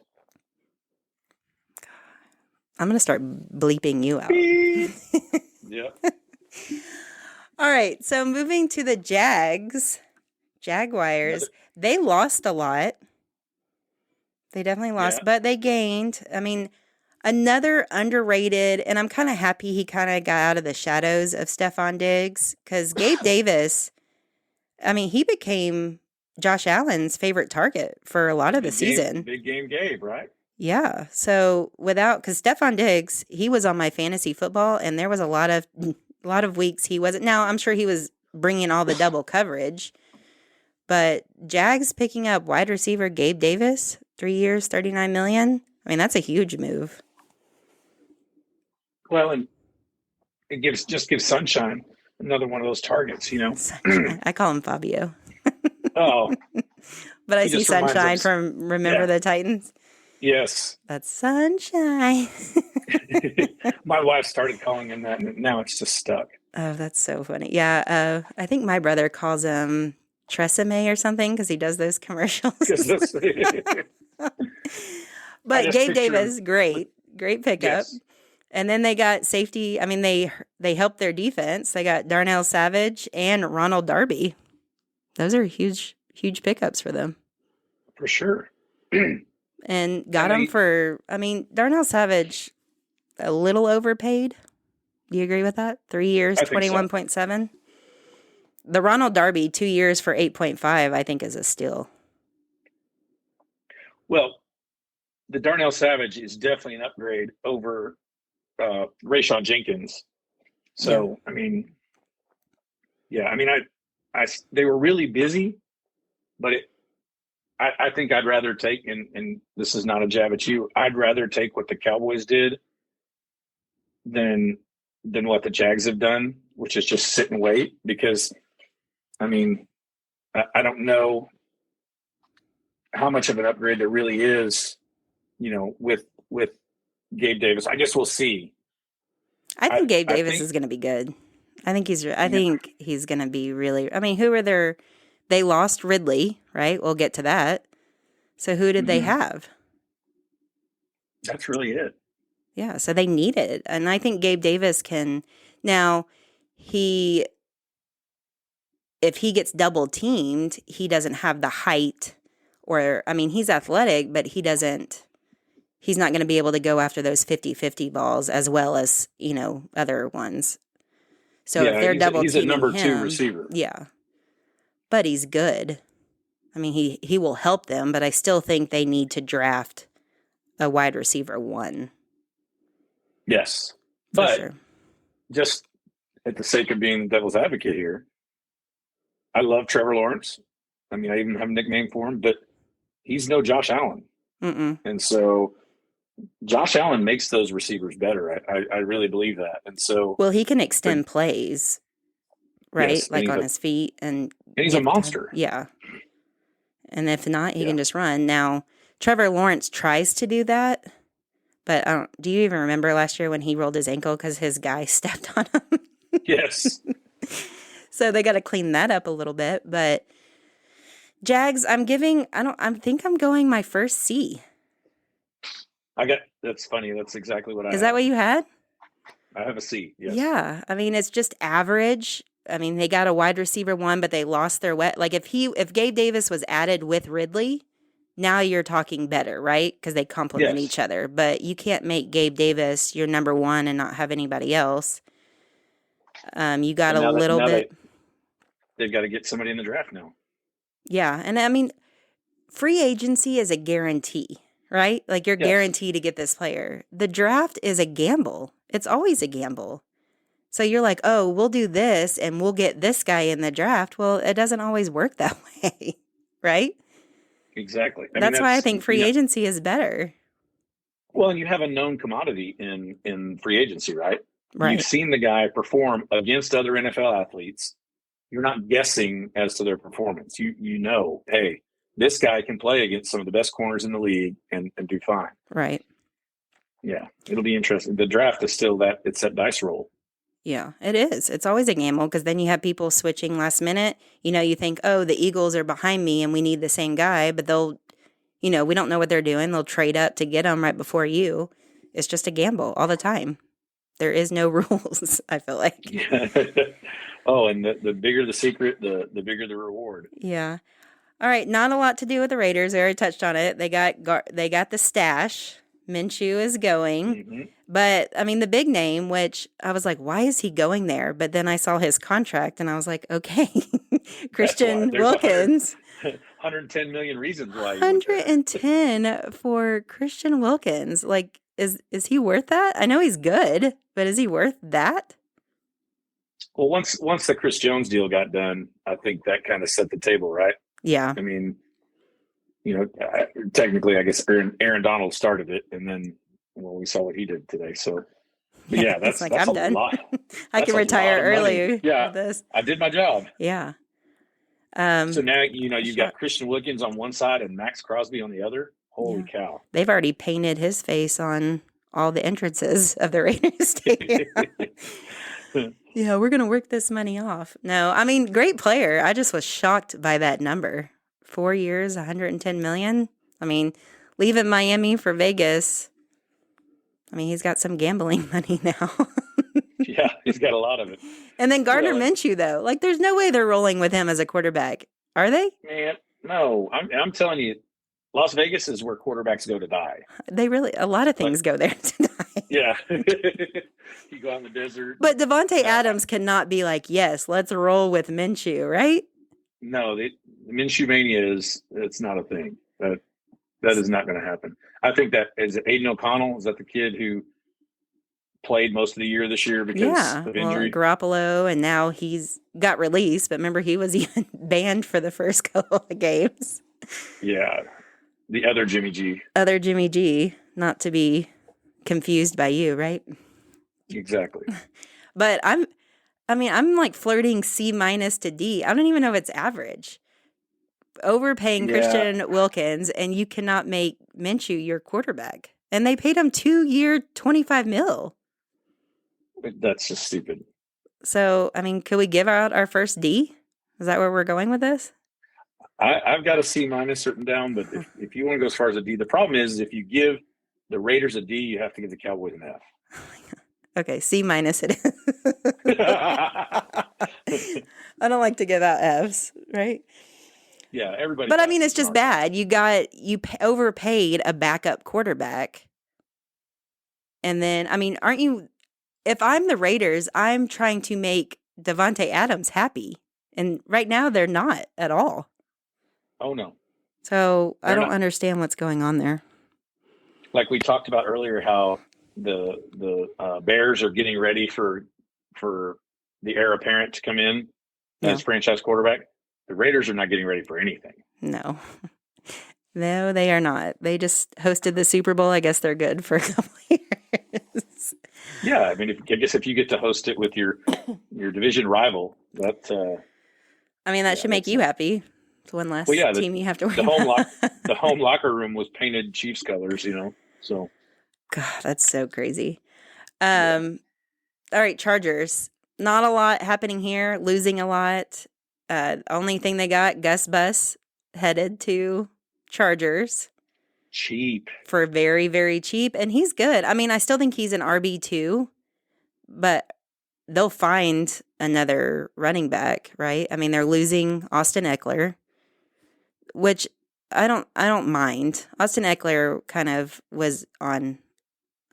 I'm going to start bleeping you out. Yep. All right. So moving to the Jaguars, they lost a lot. They definitely lost, but they gained. Another underrated, and I'm kind of happy he kind of got out of the shadows of Stephon Diggs, because Gabe Davis, he became Josh Allen's favorite target for a lot of the season. Big game Gabe, right? Yeah. So because Stephon Diggs, he was on my fantasy football, and there was a lot of weeks he wasn't. Now, I'm sure he was bringing all the double coverage, but Jags picking up wide receiver Gabe Davis, 3 years, $39 million. That's a huge move. Well, and it gives Sunshine another one of those targets, Sunshine. I call him Fabio. Oh. But I see Sunshine from Remember the Titans. Yes. That's Sunshine. My wife started calling him that, and now it's just stuck. Oh, that's so funny. Yeah, I think my brother calls him Tresemme or something because he does those commercials. But Gabe Davis, great pickup. Yes. And then they got safety. They helped their defense. They got Darnell Savage and Ronald Darby. Those are huge pickups for them. For sure. And got them for, Darnell Savage, a little overpaid. Do you agree with that? 3 years, 21.7. The Ronald Darby, 2 years for 8.5, I think is a steal. Well, the Darnell Savage is definitely an upgrade over Rayshon Jenkins. So, yeah. They were really busy, but I think I'd rather take, and this is not a jab at you, I'd rather take what the Cowboys did than what the Jags have done, which is just sit and wait, because, I don't know how much of an upgrade there really is, with Gabe Davis. I guess we'll see. I think Gabe Davis is going to be good. I think he's going to be really. Who are their? They lost Ridley, right? We'll get to that. So who did they have? That's really it. Yeah, so they need it, and I think Gabe Davis can. Now, if he gets double teamed, he doesn't have the height, or he's athletic, but he doesn't. He's not going to be able to go after those 50-50 balls as well as, other ones. So if they're double teaming he's a number 2 receiver. Yeah. But he's good. He will help them, but I still think they need to draft a wide receiver 1. Yes. But just at the sake of being devil's advocate here, I love Trevor Lawrence. I even have a nickname for him, but he's no Josh Allen. Mm-mm. And so Josh Allen makes those receivers better. I really believe that. And so, well, he can extend plays, right? Yes, on his feet, and he's a monster. Yeah. And if not, he can just run. Now, Trevor Lawrence tries to do that, but do you even remember last year when he rolled his ankle because his guy stepped on him? Yes. So they got to clean that up a little bit. But Jags, I think I'm going my first C. That's funny. That's exactly what I have. Is that what you had? I have a C. Yes. Yeah. I mean, it's just average. I mean, they got a wide receiver one, but they lost their like if Gabe Davis was added with Ridley, now you're talking better, right? Because they complement each other. But you can't make Gabe Davis your number one and not have anybody else. You got a little bit. They've got to get somebody in the draft now. Yeah, and I mean, free agency is a guarantee, right? Like you're guaranteed to get this player. The draft is a gamble. It's always a gamble. So you're like, oh, we'll do this and we'll get this guy in the draft. Well, it doesn't always work that way, right? Exactly. That's why I think free agency is better. Well, and you have a known commodity in free agency, right? Right. You've seen the guy perform against other NFL athletes. You're not guessing as to their performance. You know, hey, this guy can play against some of the best corners in the league and do fine. Right. Yeah, it'll be interesting. The draft is still it's that dice roll. Yeah, it is. It's always a gamble because then you have people switching last minute. You know, you think, oh, the Eagles are behind me and we need the same guy, but we don't know what they're doing. They'll trade up to get them right before you. It's just a gamble all the time. There is no rules, I feel like. Yeah. Oh, and the bigger the secret, the bigger the reward. Yeah. All right, not a lot to do with the Raiders. I already touched on it. They got the stash. Minshew is going. Mm-hmm. But, I mean, the big name, which I was like, why is he going there? But then I saw his contract, and I was like, okay, Christian Wilkins. 110 million reasons why. 110 for Christian Wilkins. Like, is he worth that? I know he's good, but is he worth that? Well, once the Chris Jones deal got done, I think that kind of set the table, right? Yeah. I mean, technically, I guess Aaron Donald started it, and then we saw what he did today. So, but yeah, that's I'm done. Lot. I can retire early. Yeah, this. I did my job. Yeah. So now you've got Christian Wilkins on one side and Max Crosby on the other. Holy cow! They've already painted his face on all the entrances of the Raiders Stadium. Yeah, we're gonna work this money off. No, I mean, great player. I just was shocked by that number. 4 years, 110 million. I mean, leaving Miami for Vegas. I mean, he's got some gambling money now. Yeah, he's got a lot of it. And then Gardner Minshew, though. Like, there's no way they're rolling with him as a quarterback. Are they? Man, no. I'm telling you, Las Vegas is where quarterbacks go to die. A lot of things go there to die. Yeah. You go out in the desert. But Devontae Adams cannot be like, yes, let's roll with Minshew, right? No, the Minshew mania it's not a thing. That is not going to happen. I think that is Aiden O'Connell. Is that the kid who played most of the year this year because of injury? Garoppolo, and now he's got released. But remember, he was even banned for the first couple of games. Yeah, the other Jimmy G. Other Jimmy G, not to be confused by you, right? Exactly. But I'm like flirting C- to D. I don't even know if it's average. Overpaying Christian Wilkins, and you cannot make Minshew your quarterback. And they paid him 2-year, $25 million. That's just stupid. So, I mean, could we give out our first D? Is that where we're going with this? I've got a C- written down, but if you want to go as far as a D, the problem is if you give the Raiders a D, you have to give the Cowboys an F. Okay, C- it is. I don't like to give out Fs, right? Yeah, everybody. But I mean, it's just bad. You overpaid a backup quarterback. And then, I mean, aren't you, if I'm the Raiders, I'm trying to make Devontae Adams happy. And right now they're not at all. Oh, no. So I don't understand what's going on there. Like we talked about earlier, how the Bears are getting ready for the heir apparent to come in as franchise quarterback. The Raiders are not getting ready for anything. No. No, they are not. They just hosted the Super Bowl. I guess they're good for a couple years. Yeah, I mean, I guess if you get to host it with your division rival, that. I mean, that should make you happy. It's one less Well, yeah, team you have to worry the home locker room was painted Chiefs colors, so. God, that's so crazy. All right, Chargers. Not a lot happening here. Losing a lot. Only thing they got, Gus Bus headed to Chargers. Cheap. For very, very cheap. And he's good. I mean, I still think he's an RB2, but they'll find another running back, right? I mean, they're losing Austin Eckler, which I don't mind. Austin Eckler kind of was on,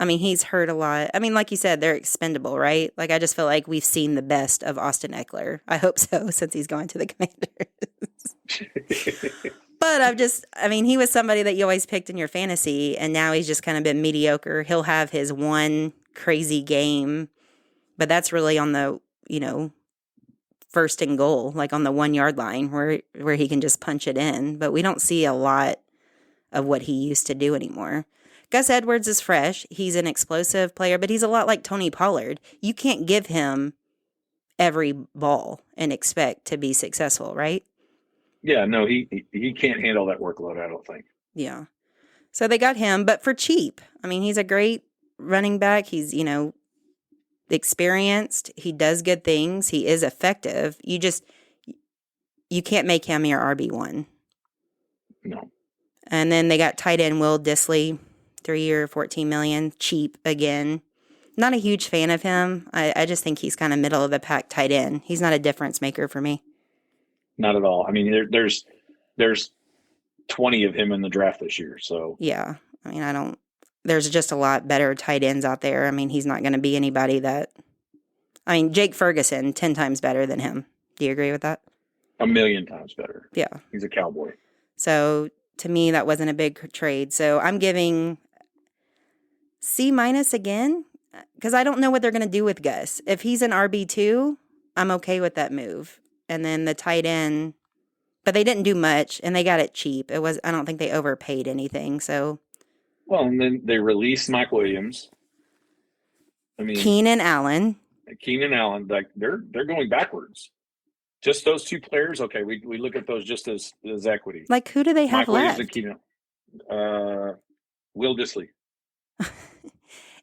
I mean, he's hurt a lot. I mean, like you said, they're expendable, right? Like, I just feel like we've seen the best of Austin Eckler. I hope so, since he's going to the Commanders. But he was somebody that you always picked in your fantasy, and now he's just kind of been mediocre. He'll have his one crazy game, but that's really on the, first and goal, like on the 1 yard line where he can just punch it in. But we don't see a lot of what he used to do anymore. Gus Edwards is fresh. He's an explosive player, but he's a lot like Tony Pollard. You can't give him every ball and expect to be successful, right? Yeah, no, he can't handle that workload, I don't think. Yeah. So they got him, but for cheap. I mean, he's a great running back. He's, experienced. He does good things. He is effective. You can't make him your RB1. No. And then they got tight end Will Dissly, 3-year, $14 million, cheap again. Not a huge fan of him. I just think he's kind of middle of the pack tight end. He's not a difference maker for me. Not at all. I mean, there's 20 of him in the draft this year. So yeah, I mean, there's just a lot better tight ends out there. I mean, he's not going to be anybody Jake Ferguson, 10 times better than him. Do you agree with that? 1,000,000 times better. Yeah. He's a Cowboy. So to me, that wasn't a big trade. So I'm giving C- again, because I don't know what they're going to do with Gus. If he's an RB2, I'm okay with that move. And then the tight end, but they didn't do much, and they got it cheap. I don't think they overpaid anything. So, well, and then they released Mike Williams. I mean, Keenan Allen, like they're going backwards. Just those two players, okay. We look at those just as equity. Like, who do they have Mike left? Williams and Keenan, Will Dissly.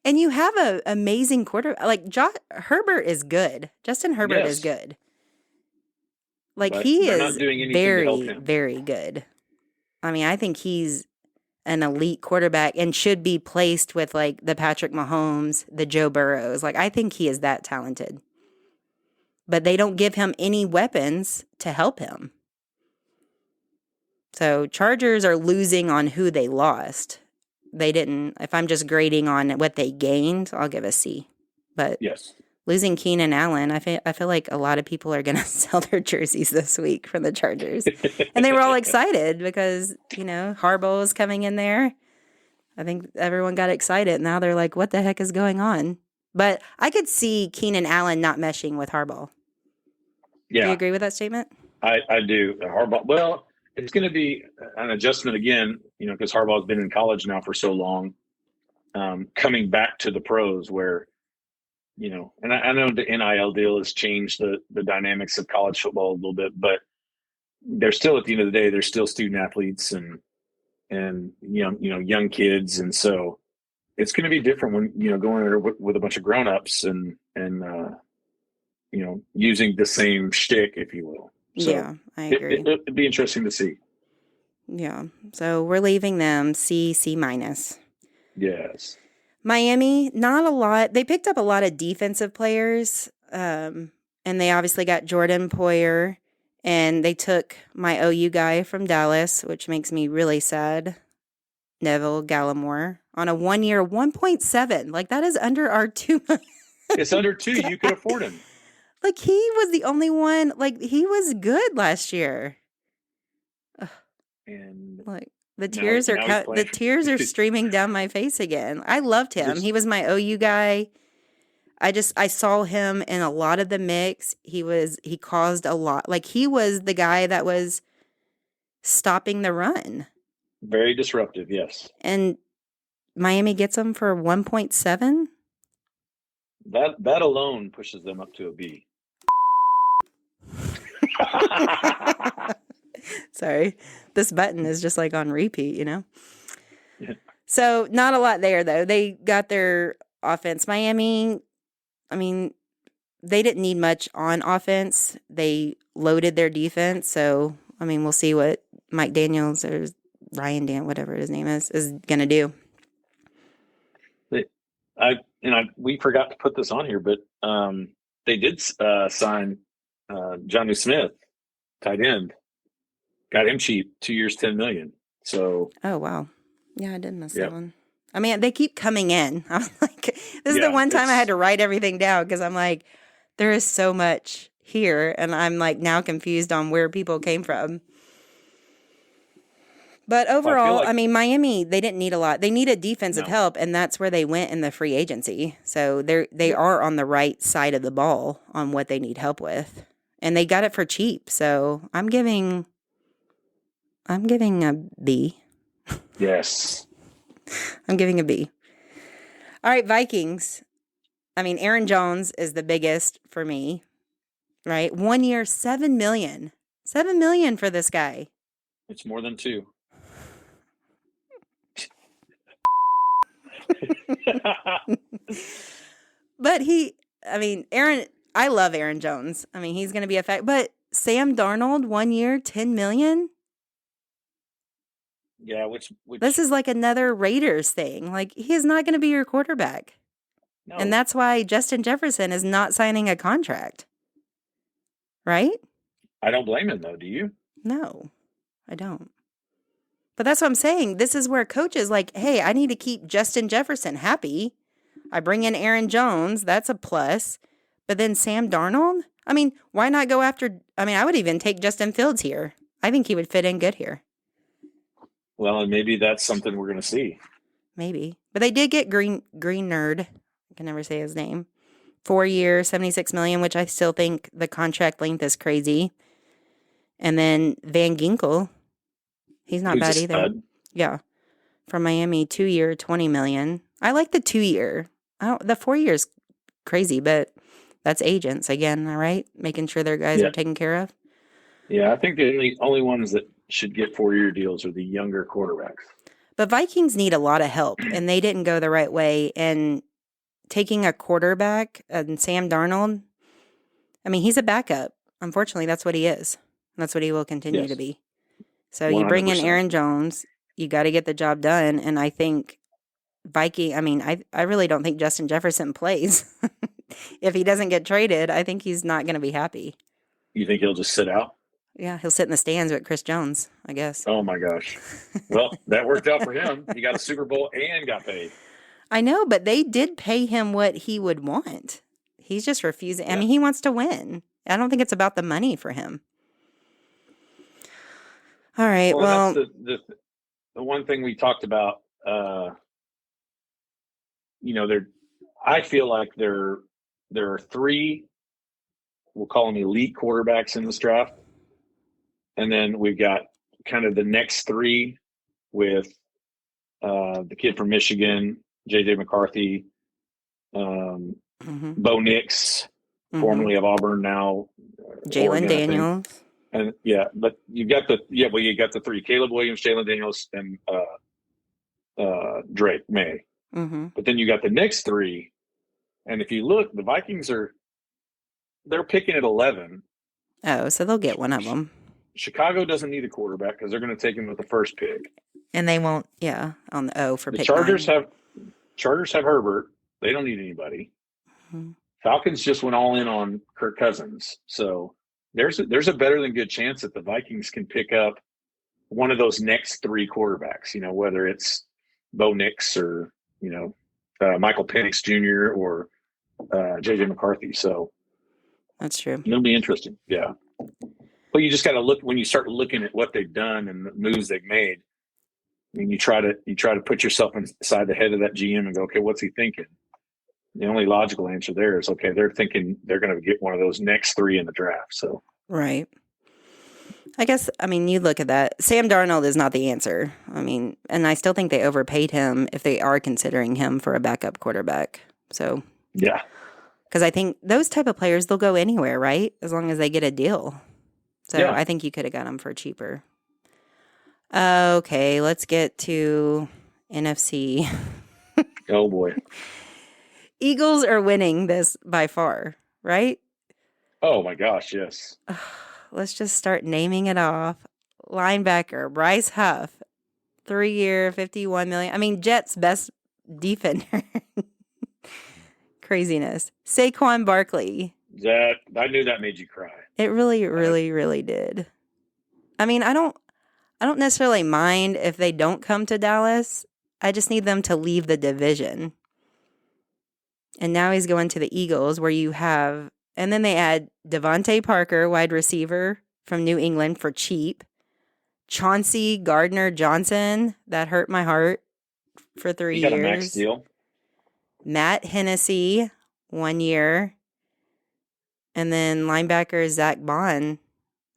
And you have an amazing quarterback. Like Herbert is good. Justin Herbert is good. Like, but he is very, very good. I mean, I think he's an elite quarterback and should be placed with, like, the Patrick Mahomes, the Joe Burrows. Like, I think he is that talented. But they don't give him any weapons to help him. So Chargers are losing on who they lost. They didn't. If I'm just grading on what they gained, I'll give a C. But yes. Losing Keenan Allen, I feel like a lot of people are going to sell their jerseys this week from the Chargers. And they were all excited because, Harbaugh is coming in there. I think everyone got excited. Now they're like, what the heck is going on? But I could see Keenan Allen not meshing with Harbaugh. Yeah. Do you agree with that statement? I do. Harbaugh, well, it's going to be an adjustment again, because Harbaugh's been in college now for so long, coming back to the pros where, and I know the NIL deal has changed the dynamics of college football a little bit, but they're still, at the end of the day, they're still student athletes and young kids. And so it's going to be different when, going there with a bunch of grownups and using the same shtick, if you will. So yeah, I agree. It'd be interesting to see. Yeah. So we're leaving them C-. Yes. Miami, not a lot. They picked up a lot of defensive players, and they obviously got Jordan Poyer, and they took my OU guy from Dallas, which makes me really sad, Neville Gallimore, on a 1 year, 1.7. Like, that is under our 2 million. It's under 2. You could afford him. Like, he was the only one. Like, he was good last year. Ugh. And like, the tears are streaming down my face again. I loved him. He was my OU guy. I saw him in a lot of the mix. He caused a lot. Like, he was the guy that was stopping the run. Very disruptive, yes. And Miami gets him for 1.7. That alone pushes them up to a B. Sorry. This button is just like on repeat, you know? Yeah. So not a lot there, though. They got their offense. Miami, I mean, they didn't need much on offense. They loaded their defense. So, I mean, we'll see what Mike Daniels or Ryan Dan, whatever his name is going to do. We forgot to put this on here, but they did sign Jonnu Smith, tight end. Got him cheap, 2 years, $10 million. So. Oh wow, yeah, I did miss that one. I mean, they keep coming in. I'm like, this is the one time I had to write everything down because I'm like, there is so much here, and I'm like now confused on where people came from. But overall, I mean, Miami, they didn't need a lot. They needed defensive help, and that's where they went in the free agency. So they are on the right side of the ball on what they need help with. And they got it for cheap. So I'm giving a B. Yes. I'm giving a B. All right, Vikings. I mean, Aaron Jones is the biggest for me, right? 1 year, $7 million. $7 million for this guy. It's more than 2. But I love Aaron Jones. I mean, he's going to be a fact. But Sam Darnold, 1 year, $10 million? Yeah, which this is like another Raiders thing. Like, he is not going to be your quarterback. No. And that's why Justin Jefferson is not signing a contract. Right? I don't blame him, though. Do you? No, I don't. But that's what I'm saying. This is where coach is like, hey, I need to keep Justin Jefferson happy. I bring in Aaron Jones. That's a plus. But then Sam Darnold? I mean, why not go after... I mean, I would even take Justin Fields here. I think he would fit in good here. Well, and maybe that's something we're going to see. Maybe. But they did get Green Nerd. I can never say his name. 4 years, $76 million, which I still think the contract length is crazy. And then Van Ginkel... He's not bad either. Stud. Yeah. From Miami, 2 year, $20 million. I like the 2 year. The 4 years crazy, but that's agents again, all right? Making sure their guys are taken care of. Yeah, I think the only ones that should get 4 year deals are the younger quarterbacks. But Vikings need a lot of help, and they didn't go the right way. And taking a quarterback, and Sam Darnold, I mean, he's a backup. Unfortunately, that's what he is. That's what he will continue to be. So 100%. You bring in Aaron Jones, you got to get the job done. And I think I really don't think Justin Jefferson plays. If he doesn't get traded, I think he's not going to be happy. You think he'll just sit out? Yeah, he'll sit in the stands with Chris Jones, I guess. Oh, my gosh. Well, that worked out for him. He got a Super Bowl and got paid. I know, but they did pay him what he would want. He's just refusing. Yeah. I mean, he wants to win. I don't think it's about the money for him. All right. Well, that's the one thing we talked about. I feel like there are 3. We'll call them elite quarterbacks in this draft, and then we've got kind of the next 3 with the kid from Michigan, J.J. McCarthy, Bo Nix, formerly of Auburn, now Jalen Daniels. And but you got the 3: Caleb Williams, Jalen Daniels, and Drake May. Mm-hmm. But then you got the next 3, and if you look, the Vikings they're picking at 11. Oh, so they'll get one of them. Chicago doesn't need a quarterback because they're going to take him with the first pick, and they won't. Yeah, on the O for the pick Chargers 9. Chargers have Herbert. They don't need anybody. Mm-hmm. Falcons just went all in on Kirk Cousins, so. There's a better than good chance that the Vikings can pick up one of those next 3 quarterbacks, whether it's Bo Nix or, Michael Penix Jr. or J.J. McCarthy. So that's true. It'll be interesting. Yeah. But you just got to look when you start looking at what they've done and the moves they've made. I mean, you try to put yourself inside the head of that GM and go, okay, what's he thinking? The only logical answer there is, okay, they're thinking they're going to get one of those next 3 in the draft. So right. I guess, you look at that. Sam Darnold is not the answer. And I still think they overpaid him if they are considering him for a backup quarterback. So yeah. Because I think those type of players, they'll go anywhere, right? As long as they get a deal. So I think you could have got him for cheaper. Okay, let's get to NFC. Oh, boy. Eagles are winning this by far, right? Oh, my gosh, yes. Let's just start naming it off. Linebacker, Bryce Huff, 3-year, $51 million. I mean, Jets' best defender. Craziness. Saquon Barkley. I knew that made you cry. It really, really, really did. I mean, I don't necessarily mind if they don't come to Dallas. I just need them to leave the division. And now he's going to the Eagles, where you have, and then they add Devontae Parker, wide receiver from New England, for cheap. Chauncey Gardner-Johnson, that hurt my heart, for 3 years. He got a max deal. Matt Hennessy, 1 year. And then linebacker Zach Bond.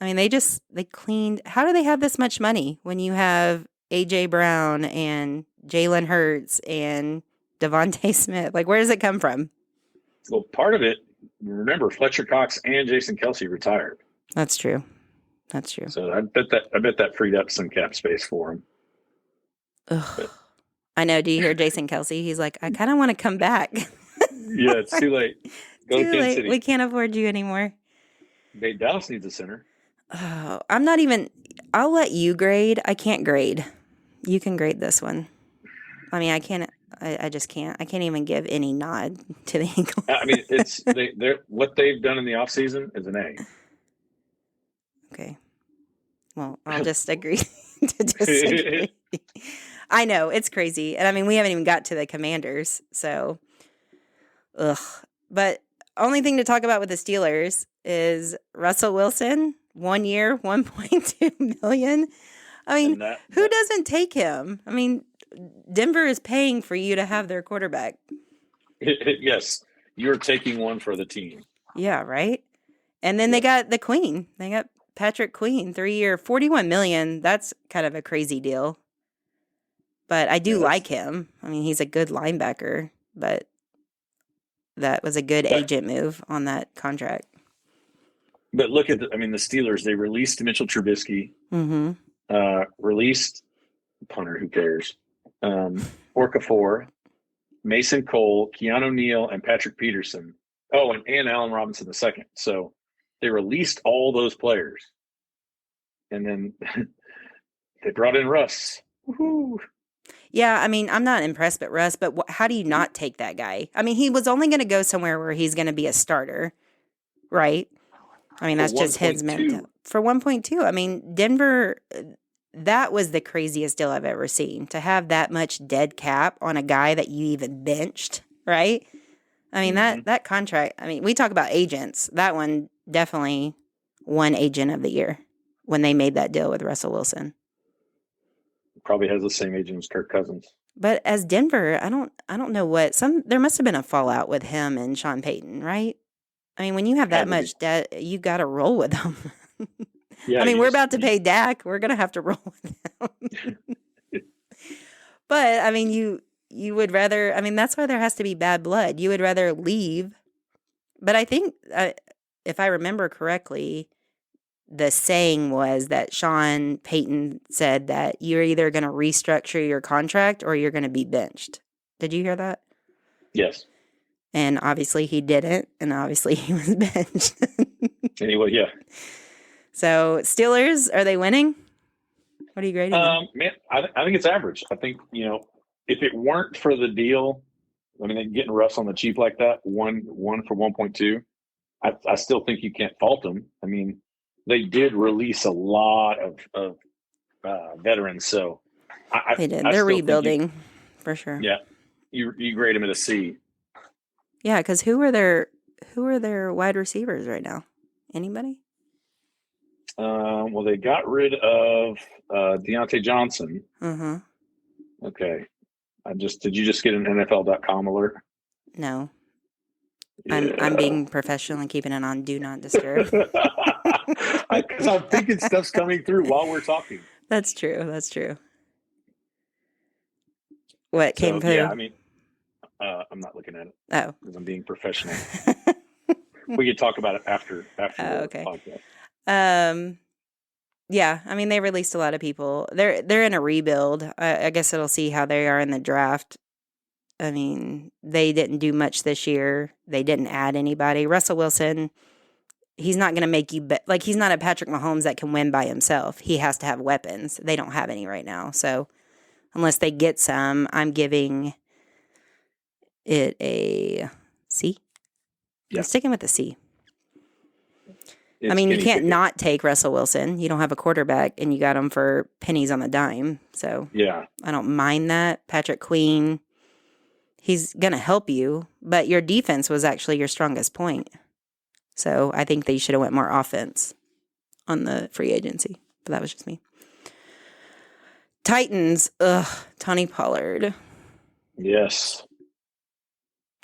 I mean, they cleaned. How do they have this much money when you have A.J. Brown and Jalen Hurts and Devontae Smith? Like, where does it come from? Well, part of it, remember, Fletcher Cox and Jason Kelce retired. That's true. So I bet that freed up some cap space for him. Ugh. I know. Do you hear Jason Kelce? He's like, I kind of want to come back. Yeah, it's too late. Go too to late. City. We can't afford you anymore. Dallas needs a center. Oh, I'm not even. I'll let you grade. I can't grade. You can grade this one. I mean, I can't. I just can't. I can't even give any nod to the Eagles. I mean, they're what they've done in the offseason is an A. Okay. Well, I'll just agree to disagree. I know, it's crazy. And I mean, we haven't even got to the Commanders, so ugh. But only thing to talk about with the Steelers is Russell Wilson, 1 year, $1.2 million. I mean, who doesn't take him? I mean, Denver is paying for you to have their quarterback. Yes, you're taking one for the team. Yeah, right? And then they got the Queen. They got Patrick Queen, 3 year, $41 million. That's kind of a crazy deal. But I do like him. I mean, he's a good linebacker, but that was a good agent move on that contract. But look at the Steelers, they released Mitchell Trubisky, released punter, who cares? Orcafor, Mason Cole, Keanu Neal, and Patrick Peterson. Oh, and Allen Robinson II. So they released all those players. And then they brought in Russ. Woohoo! Yeah, I mean, I'm not impressed with Russ, but how do you not take that guy? I mean, he was only going to go somewhere where he's going to be a starter, right? I mean, that's just his mentality. For 1.2, I mean, Denver, that was the craziest deal I've ever seen. To have that much dead cap on a guy that you even benched, right? I mean, that contract, I mean, we talk about agents. That one definitely won Agent of the Year when they made that deal with Russell Wilson. Probably has the same agent as Kirk Cousins. But as Denver, I don't know there must have been a fallout with him and Sean Payton, right? I mean, when you have that much debt, you got to roll with them. Yeah, I mean, we're about to pay Dak. We're going to have to roll with him. But, I mean, you would rather, I mean, that's why there has to be bad blood. You would rather leave. But I think, if I remember correctly, the saying was that Sean Payton said that you're either going to restructure your contract or you're going to be benched. Did you hear that? Yes. And obviously he didn't, and obviously he was benched. Anyway, yeah. So Steelers, are they winning? What are you grading them? Man, I think it's average. I think, if it weren't for the deal, I mean, getting Russ on the cheap like that, one for 1.2, I still think you can't fault them. I mean, they did release a lot of veterans, so they did. They're rebuilding for sure. Yeah, you grade them at a C. Yeah, because who are their wide receivers right now? Anybody? Well, they got rid of Deontay Johnson. Okay, did you just get an NFL.com alert? No. Yeah. I'm being professional and keeping it on Do Not Disturb. Because I'm thinking stuff's coming through while we're talking. That's true. What came through? Yeah, I mean, I'm not looking at it. Oh. Because I'm being professional. We could talk about it after the okay. podcast. Yeah, I mean, they released a lot of people. They're in a rebuild. I guess it'll see how they are in the draft. I mean, they didn't do much this year. They didn't add anybody. Russell Wilson, he's not going to make you bet. Like, he's not a Patrick Mahomes that can win by himself. He has to have weapons. They don't have any right now. So, unless they get some, I'm giving it a C. Yeah. I'm sticking with the C. I mean, you can't not take Russell Wilson. You don't have a quarterback, and you got him for pennies on the dime. So, yeah, I don't mind that. Patrick Queen, he's going to help you, but your defense was actually your strongest point. So, I think they should have went more offense on the free agency. But that was just me. Titans, Tony Pollard. Yes.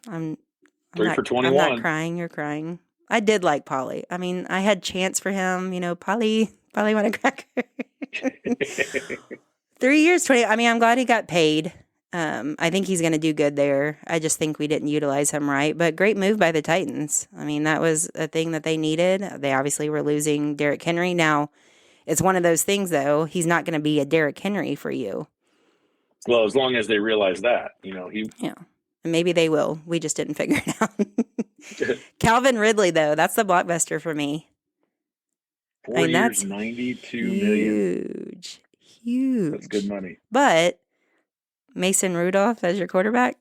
I'm 3 for 21. I'm not crying. You're crying. I did like Polly. I mean, I had chance for him. You know, Polly want a cracker. 3 years, 20. I mean, I'm glad he got paid. I think he's going to do good there. I just think we didn't utilize him right. But great move by the Titans. I mean, that was a thing that they needed. They obviously were losing Derrick Henry. Now, it's one of those things, though. He's not going to be a Derrick Henry for you. Well, as long as they realize that, Yeah. And maybe they will. We just didn't figure it out. Calvin Ridley, though, that's the blockbuster for me. 4 years, $92 million. Huge. That's good money. But Mason Rudolph as your quarterback?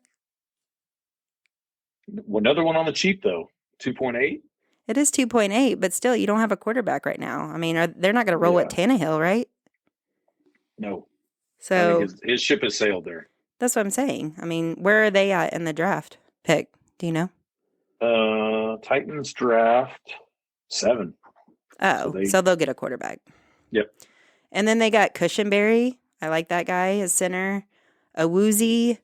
Another one on the cheap, though. 2.8? It is 2.8, but still, you don't have a quarterback right now. I mean, they're not going to roll with Tannehill, right? No. So I think his ship has sailed there. That's what I'm saying. I mean, where are they at in the draft pick? Do you know? Titans draft 7. Oh, so they'll get a quarterback. Yep. And then they got Cushenberry. I like that guy as center. Awuzie,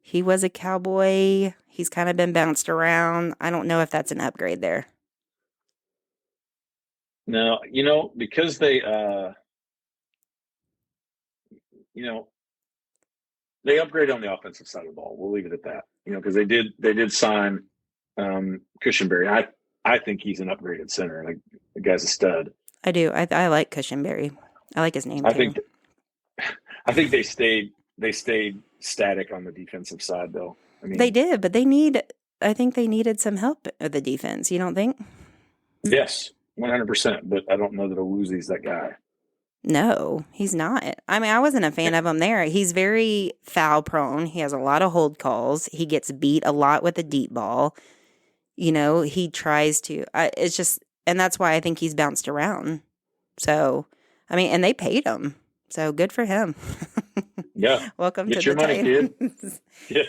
he was a Cowboy. He's kind of been bounced around. I don't know if that's an upgrade there. No, because they, they upgrade on the offensive side of the ball. We'll leave it at that. Because they did sign Cushenberry. I think he's an upgraded center. Like, the guy's a stud. I do. I like Cushenberry. I like his name too. I think they stayed static on the defensive side, though. I mean, they did, but I think they needed some help with the defense. You don't think? Yes, 100%. But I don't know that Awuzie's that guy. No, he's not. I mean, I wasn't a fan of him there. He's very foul prone. He has a lot of hold calls. He gets beat a lot with a deep ball. He tries to. It's just, and that's why I think he's bounced around. So, I mean, and they paid him. So good for him. Yeah. Welcome Get to your the money, Titans. Kid. Yeah.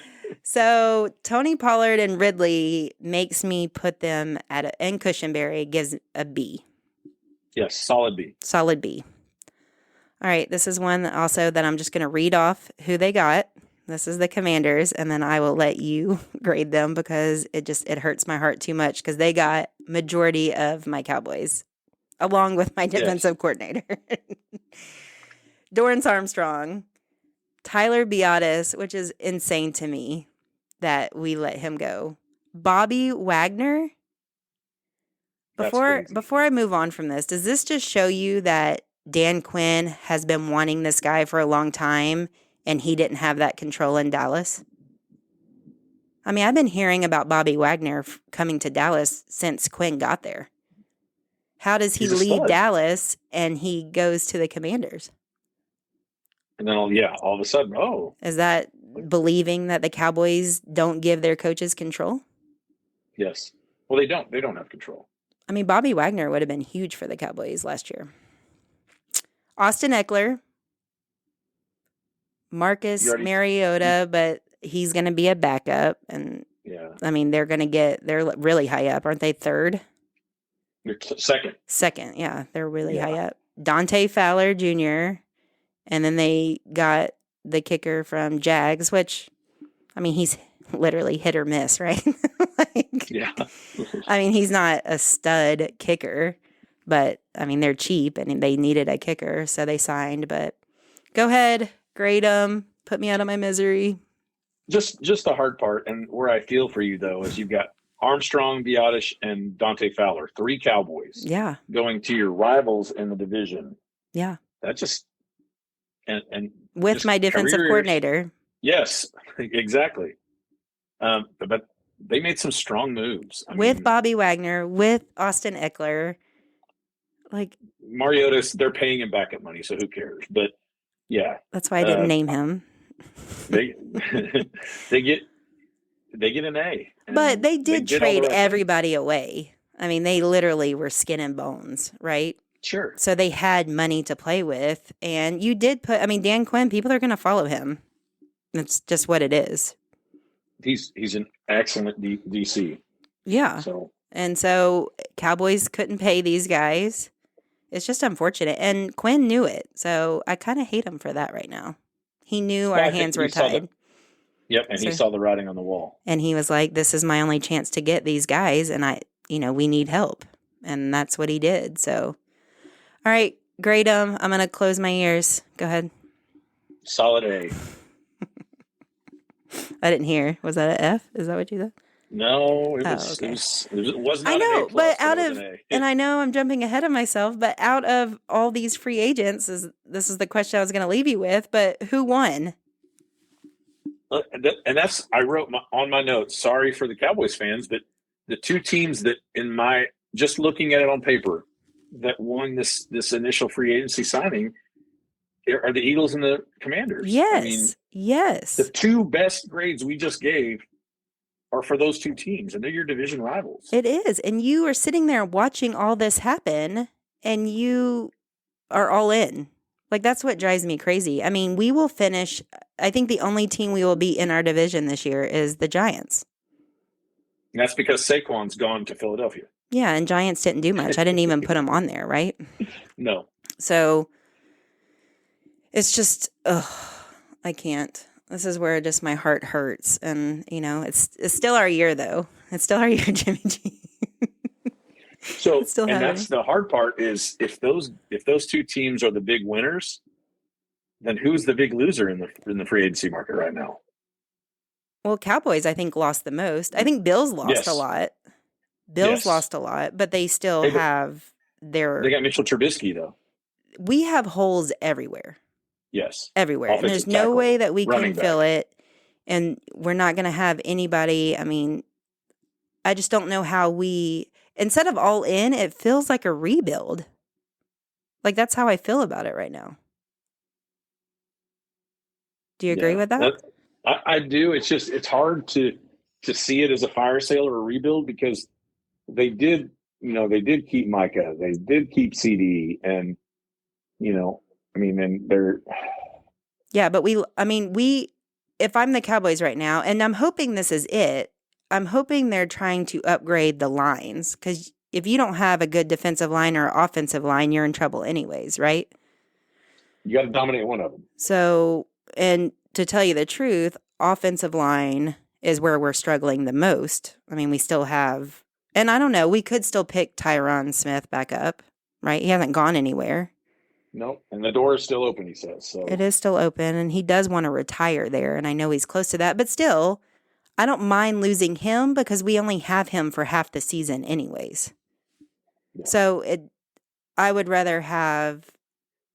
So Tony Pollard and Ridley makes me put them and Cushenberry gives a B. Yes, solid B. Solid B. All right, this is one also that I'm just going to read off who they got. This is the Commanders, and then I will let you grade them because it hurts my heart too much because they got majority of my Cowboys, along with my defensive coordinator. Dorrance Armstrong, Tyler Biadasz, which is insane to me that we let him go. Bobby Wagner. Before I move on from this, does this just show you that Dan Quinn has been wanting this guy for a long time and he didn't have that control in Dallas? I mean, I've been hearing about Bobby Wagner coming to Dallas since Quinn got there. How does he leave Dallas and he goes to the Commanders? And then, all of a sudden, Is that believing that the Cowboys don't give their coaches control? Yes. Well, they don't. They don't have control. I mean, Bobby Wagner would have been huge for the Cowboys last year. Austin Eckler, Marcus Mariota, but he's going to be a backup. And, I mean, they're really high up. Aren't they third? Second. Second, yeah. They're really high up. Dante Fowler Jr., and then they got the kicker from Jags, which, I mean, he's literally hit or miss, right? I mean, he's not a stud kicker, but, I mean, they're cheap, and they needed a kicker, so they signed. But go ahead, grade them, put me out of my misery. Just the hard part, and where I feel for you, though, is you've got Armstrong, Biotish, and Dante Fowler, 3 Cowboys. Yeah. Going to your rivals in the division. Yeah. That just and with just my defensive coordinator. Yes, exactly. But they made some strong moves. With Bobby Wagner, with Austin Eckler. Like Mariota's, they're paying him backup money, so who cares? But yeah. That's why I didn't name him. They get an A. But they did trade everybody away. I mean, they literally were skin and bones, right? Sure. So they had money to play with. And you did put, I mean, Dan Quinn, people are going to follow him. That's just what it is. He's an excellent DC. Yeah. So Cowboys couldn't pay these guys. It's just unfortunate. And Quinn knew it. So I kind of hate him for that right now. He knew our hands were tied. And he saw the writing on the wall. And he was like, this is my only chance to get these guys. And we need help. And that's what he did. So, all right, grade him. I'm going to close my ears. Go ahead. Solid A. I didn't hear. Was that an F? Is that what you said? No, it was not. I know, an A plus, but and I know I'm jumping ahead of myself, but out of all these free agents, this is the question I was going to leave you with, but who won? And I wrote on my notes, sorry for the Cowboys fans, but the 2 teams that just looking at it on paper, that won this initial free agency signing are the Eagles and the Commanders. Yes. Yes. The 2 best grades we just gave are for those 2 teams, and they're your division rivals. It is. And you are sitting there watching all this happen, and you are all in. Like, that's what drives me crazy. I mean, we will finish. I think the only team we will beat in our division this year is the Giants. And that's because Saquon's gone to Philadelphia. Yeah, and Giants didn't do much. I didn't even put them on there, right? No. So it's just, I can't. This is where just my heart hurts. And, it's still our year, though. It's still our year, Jimmy G. So, and that's the hard part is if those 2 teams are the big winners, then who's the big loser in the free agency market right now? Well, Cowboys, I think, lost the most. I think Bills lost a lot. Bills lost a lot, but they still have their... They got Mitchell Trubisky, though. We have holes everywhere. Yes. Everywhere. And there's no way that we can fill it. And we're not going to have anybody. I mean, I just don't know how we... Instead of all in, it feels like a rebuild. Like, that's how I feel about it right now. Do you agree with that? I do. It's just, it's hard to see it as a fire sale or a rebuild because they did keep Micah. They did keep CD. And, and they're... Yeah, but if I'm the Cowboys right now, and I'm hoping this is it, I'm hoping they're trying to upgrade the lines because if you don't have a good defensive line or offensive line, you're in trouble anyways, right? You got to dominate one of them. So, and to tell you the truth, offensive line is where we're struggling the most. I mean, we still have, and I don't know, we could still pick Tyron Smith back up, right? He hasn't gone anywhere. No, and the door is still open, he says. So it is still open, and he does want to retire there, and I know he's close to that, but still... I don't mind losing him because we only have him for half the season anyways. Yeah. So I would rather have,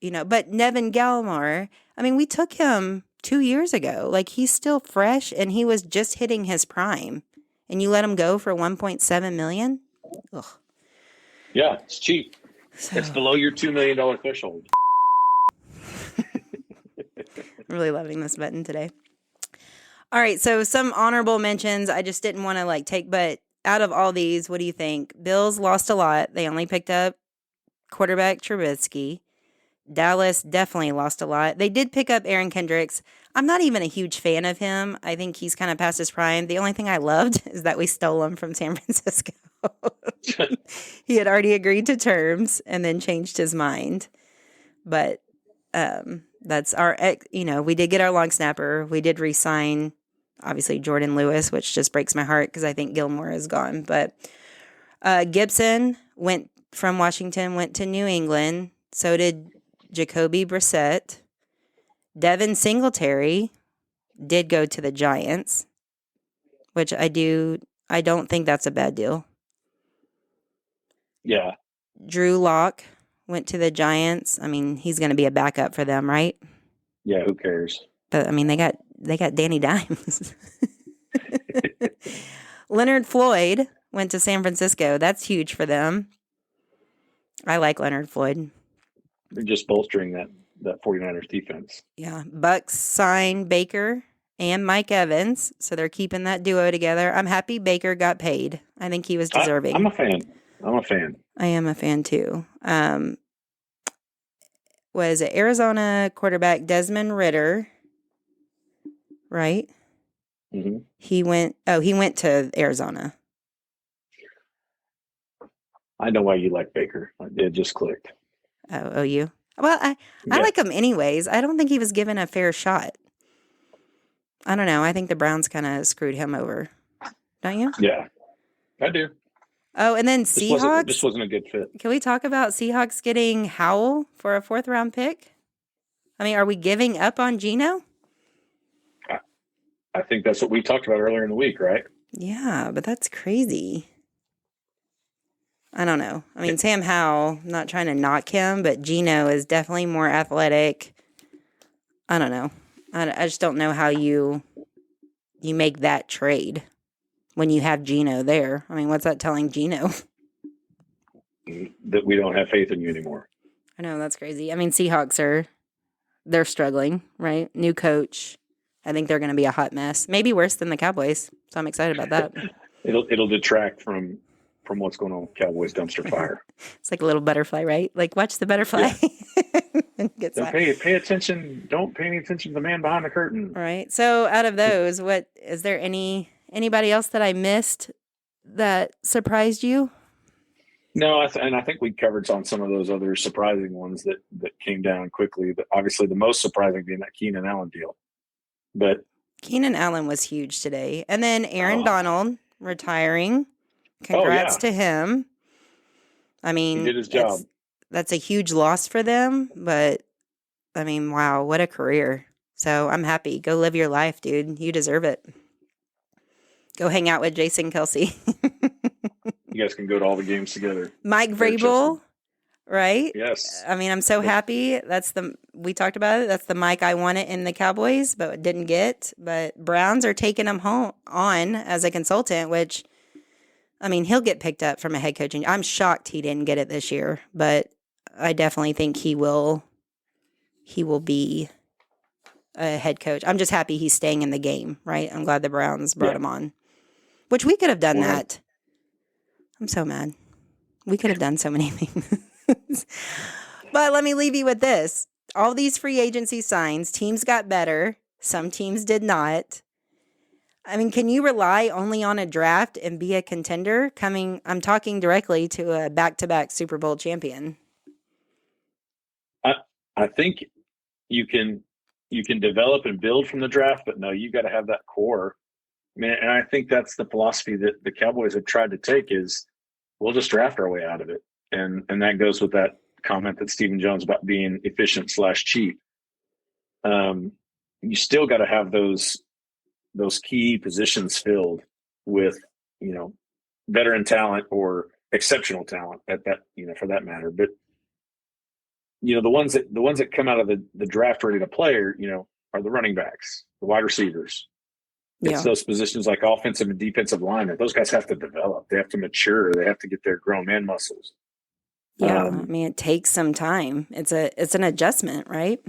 but Nevin Gallimore, I mean, we took him 2 years ago. Like, he's still fresh and he was just hitting his prime. And you let him go for $1.7 million? Ugh. Yeah, it's cheap. So, it's below your $2 million threshold. I'm really loving this button today. All right, so some honorable mentions I just didn't want to take, but out of all these, what do you think? Bills lost a lot. They only picked up quarterback Trubisky. Dallas definitely lost a lot. They did pick up Aaron Kendricks. I'm not even a huge fan of him. I think he's kind of past his prime. The only thing I loved is that we stole him from San Francisco. He had already agreed to terms and then changed his mind. But that's our, we did get our long snapper. We did re-sign obviously Jordan Lewis, which just breaks my heart because I think Gilmore is gone. But Gibson went from Washington, went to New England. So did Jacoby Brissett. Devin Singletary did go to the Giants, which I I don't think that's a bad deal. Yeah. Drew Lock went to the Giants. I mean, he's going to be a backup for them, right? Yeah, who cares? But I mean, they got Danny Dimes. Leonard Floyd went to San Francisco. That's huge for them. I like Leonard Floyd. They're just bolstering that 49ers defense. Yeah. Bucks signed Baker and Mike Evans, so they're keeping that duo together. I'm happy Baker got paid. I think he was deserving. I'm a fan. I am a fan too. Was it Arizona quarterback Desmond Ridder? Right? Mm-hmm. He went to Arizona. I know why you like Baker. It just clicked. Oh, you? Well, I like him anyways. I don't think he was given a fair shot. I don't know. I think the Browns kind of screwed him over. Don't you? Yeah, I do. Oh, and then Seahawks. This wasn't a good fit. Can we talk about Seahawks getting Howell for a 4th-round pick? I mean, are we giving up on Geno? I think that's what we talked about earlier in the week, right? Yeah, but that's crazy. I don't know. I mean, Sam Howell, I'm not trying to knock him, but Geno is definitely more athletic. I don't know. I just don't know how you make that trade when you have Geno there. I mean, what's that telling Geno? That we don't have faith in you anymore. I know, that's crazy. I mean, Seahawks they're struggling, right? New coach. I think they're going to be a hot mess. Maybe worse than the Cowboys. So I'm excited about that. It'll detract from what's going on with Cowboys dumpster fire. It's like a little butterfly, right? Like, watch the butterfly. Yeah. Pay attention. Don't pay any attention to the man behind the curtain. All right. So out of those, what is there anybody else that I missed that surprised you? No, and I think we covered on some of those other surprising ones that came down quickly. But obviously, the most surprising being that Keenan Allen deal. But Keenan Allen was huge today, and then Aaron Donald retiring. Congrats to him. I mean, he did his job. That's a huge loss for them, but I mean, wow, what a career. So I'm happy. Go live your life, dude. You deserve it. Go hang out with Jason Kelsey. You guys can go to all the games together. Mike Vrabel, right? Yes. I mean, I'm so happy. We talked about it. That's the Mike I wanted in the Cowboys, but didn't get. But Browns are taking him on as a consultant, which, I mean, he'll get picked up from a head coaching. I'm shocked he didn't get it this year, but I definitely think he will be a head coach. I'm just happy he's staying in the game, right? I'm glad the Browns brought him on, which we could have done that. I'm so mad. We could have done so many things. But let me leave you with this. All these free agency signs, teams got better. Some teams did not. I mean, can you rely only on a draft and be a contender? I'm talking directly to a back-to-back Super Bowl champion. I think you can develop and build from the draft, but no, you got to have that core. I mean, and I think that's the philosophy that the Cowboys have tried to take is we'll just draft our way out of it. And that goes with that comment that Stephen Jones about being efficient / cheap. You still got to have those key positions filled with, veteran talent or exceptional talent at that, for that matter. But, the ones that come out of the draft ready to play are the running backs, the wide receivers. It's those positions like offensive and defensive linemen. Those guys have to develop. They have to mature. They have to get their grown man muscles. Yeah, I mean, it takes some time. It's an adjustment, right?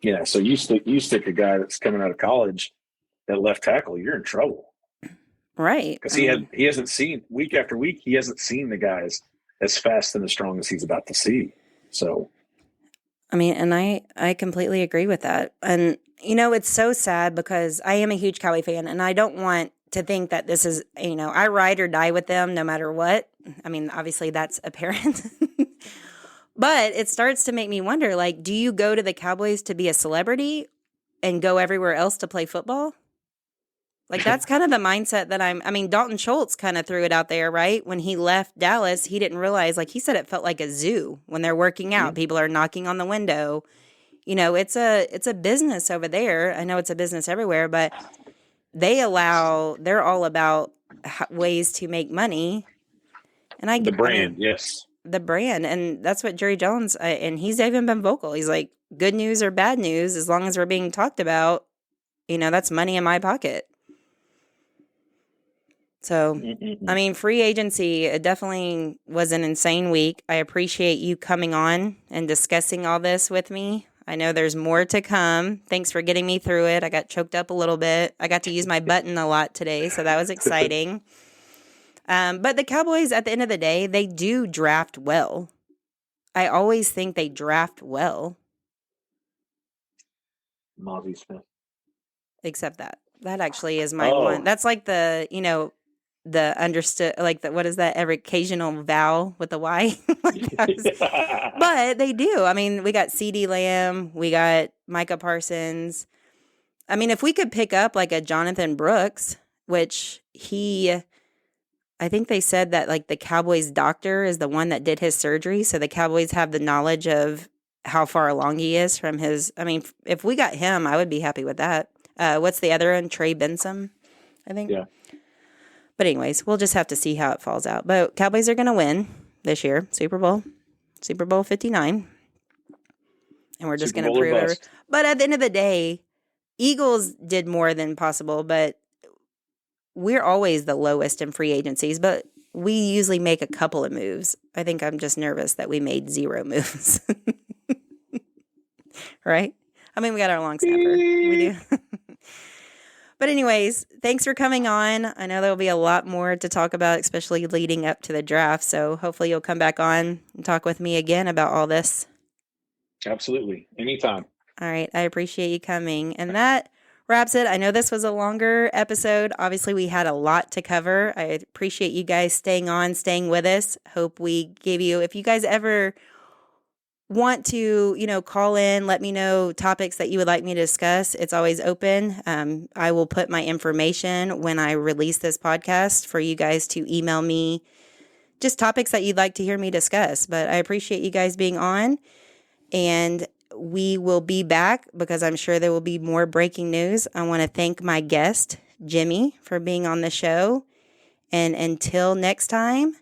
Yeah. So you stick a guy that's coming out of college at left tackle, you're in trouble, right? Because he hasn't seen week after week. He hasn't seen the guys as fast and as strong as he's about to see. So, I mean, and I completely agree with that. And it's so sad because I am a huge Cowboy fan, and I don't want to think that this is I ride or die with them no matter what. I mean, obviously that's apparent. But it starts to make me wonder, like, do you go to the Cowboys to be a celebrity and go everywhere else to play football? Like, that's kind of the mindset that Dalton Schultz kind of threw it out there, right? When he left Dallas, he didn't realize, like he said, it felt like a zoo when they're working out. Mm-hmm. People are knocking on the window. It's a business over there. I know it's a business everywhere, but they're all about ways to make money. And the brand, yes. The brand. And that's what Jerry Jones, and he's even been vocal. He's like, good news or bad news, as long as we're being talked about, that's money in my pocket. So, I mean, free agency, it definitely was an insane week. I appreciate you coming on and discussing all this with me. I know there's more to come. Thanks for getting me through it. I got choked up a little bit. I got to use my button a lot today, so that was exciting. But the Cowboys, at the end of the day, they do draft well. I always think they draft well. Mozzie Smith. Except that. That actually is my one. That's like the, the understood, like the, what is that? Every occasional vowel with the Y. But they do. I mean, we got CeeDee Lamb. We got Micah Parsons. I mean, if we could pick up like a Jonathan Brooks, which I think they said that like the Cowboys doctor is the one that did his surgery. So the Cowboys have the knowledge of how far along he is from his. I mean, if we got him, I would be happy with that. What's the other one? Trey Benson, I think. Yeah. But anyways, we'll just have to see how it falls out. But Cowboys are going to win this year, Super Bowl 59. And we're just going to prove it. But at the end of the day, Eagles did more than possible, but we're always the lowest in free agencies, but we usually make a couple of moves. I think I'm just nervous that we made 0 moves. Right? I mean, we got our long snapper. We do. But anyways, thanks for coming on. I know there'll be a lot more to talk about, especially leading up to the draft. So hopefully you'll come back on and talk with me again about all this. Absolutely. Anytime. All right. I appreciate you coming. And that wraps it. I know this was a longer episode. Obviously, we had a lot to cover. I appreciate you guys staying on, staying with us. Hope we gave you, if you guys ever want to, call in, let me know topics that you would like me to discuss. It's always open. I will put my information when I release this podcast for you guys to email me just topics that you'd like to hear me discuss. But I appreciate you guys being on, and we will be back because I'm sure there will be more breaking news. I want to thank my guest, Jimmy, for being on the show. And until next time,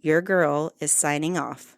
your girl is signing off.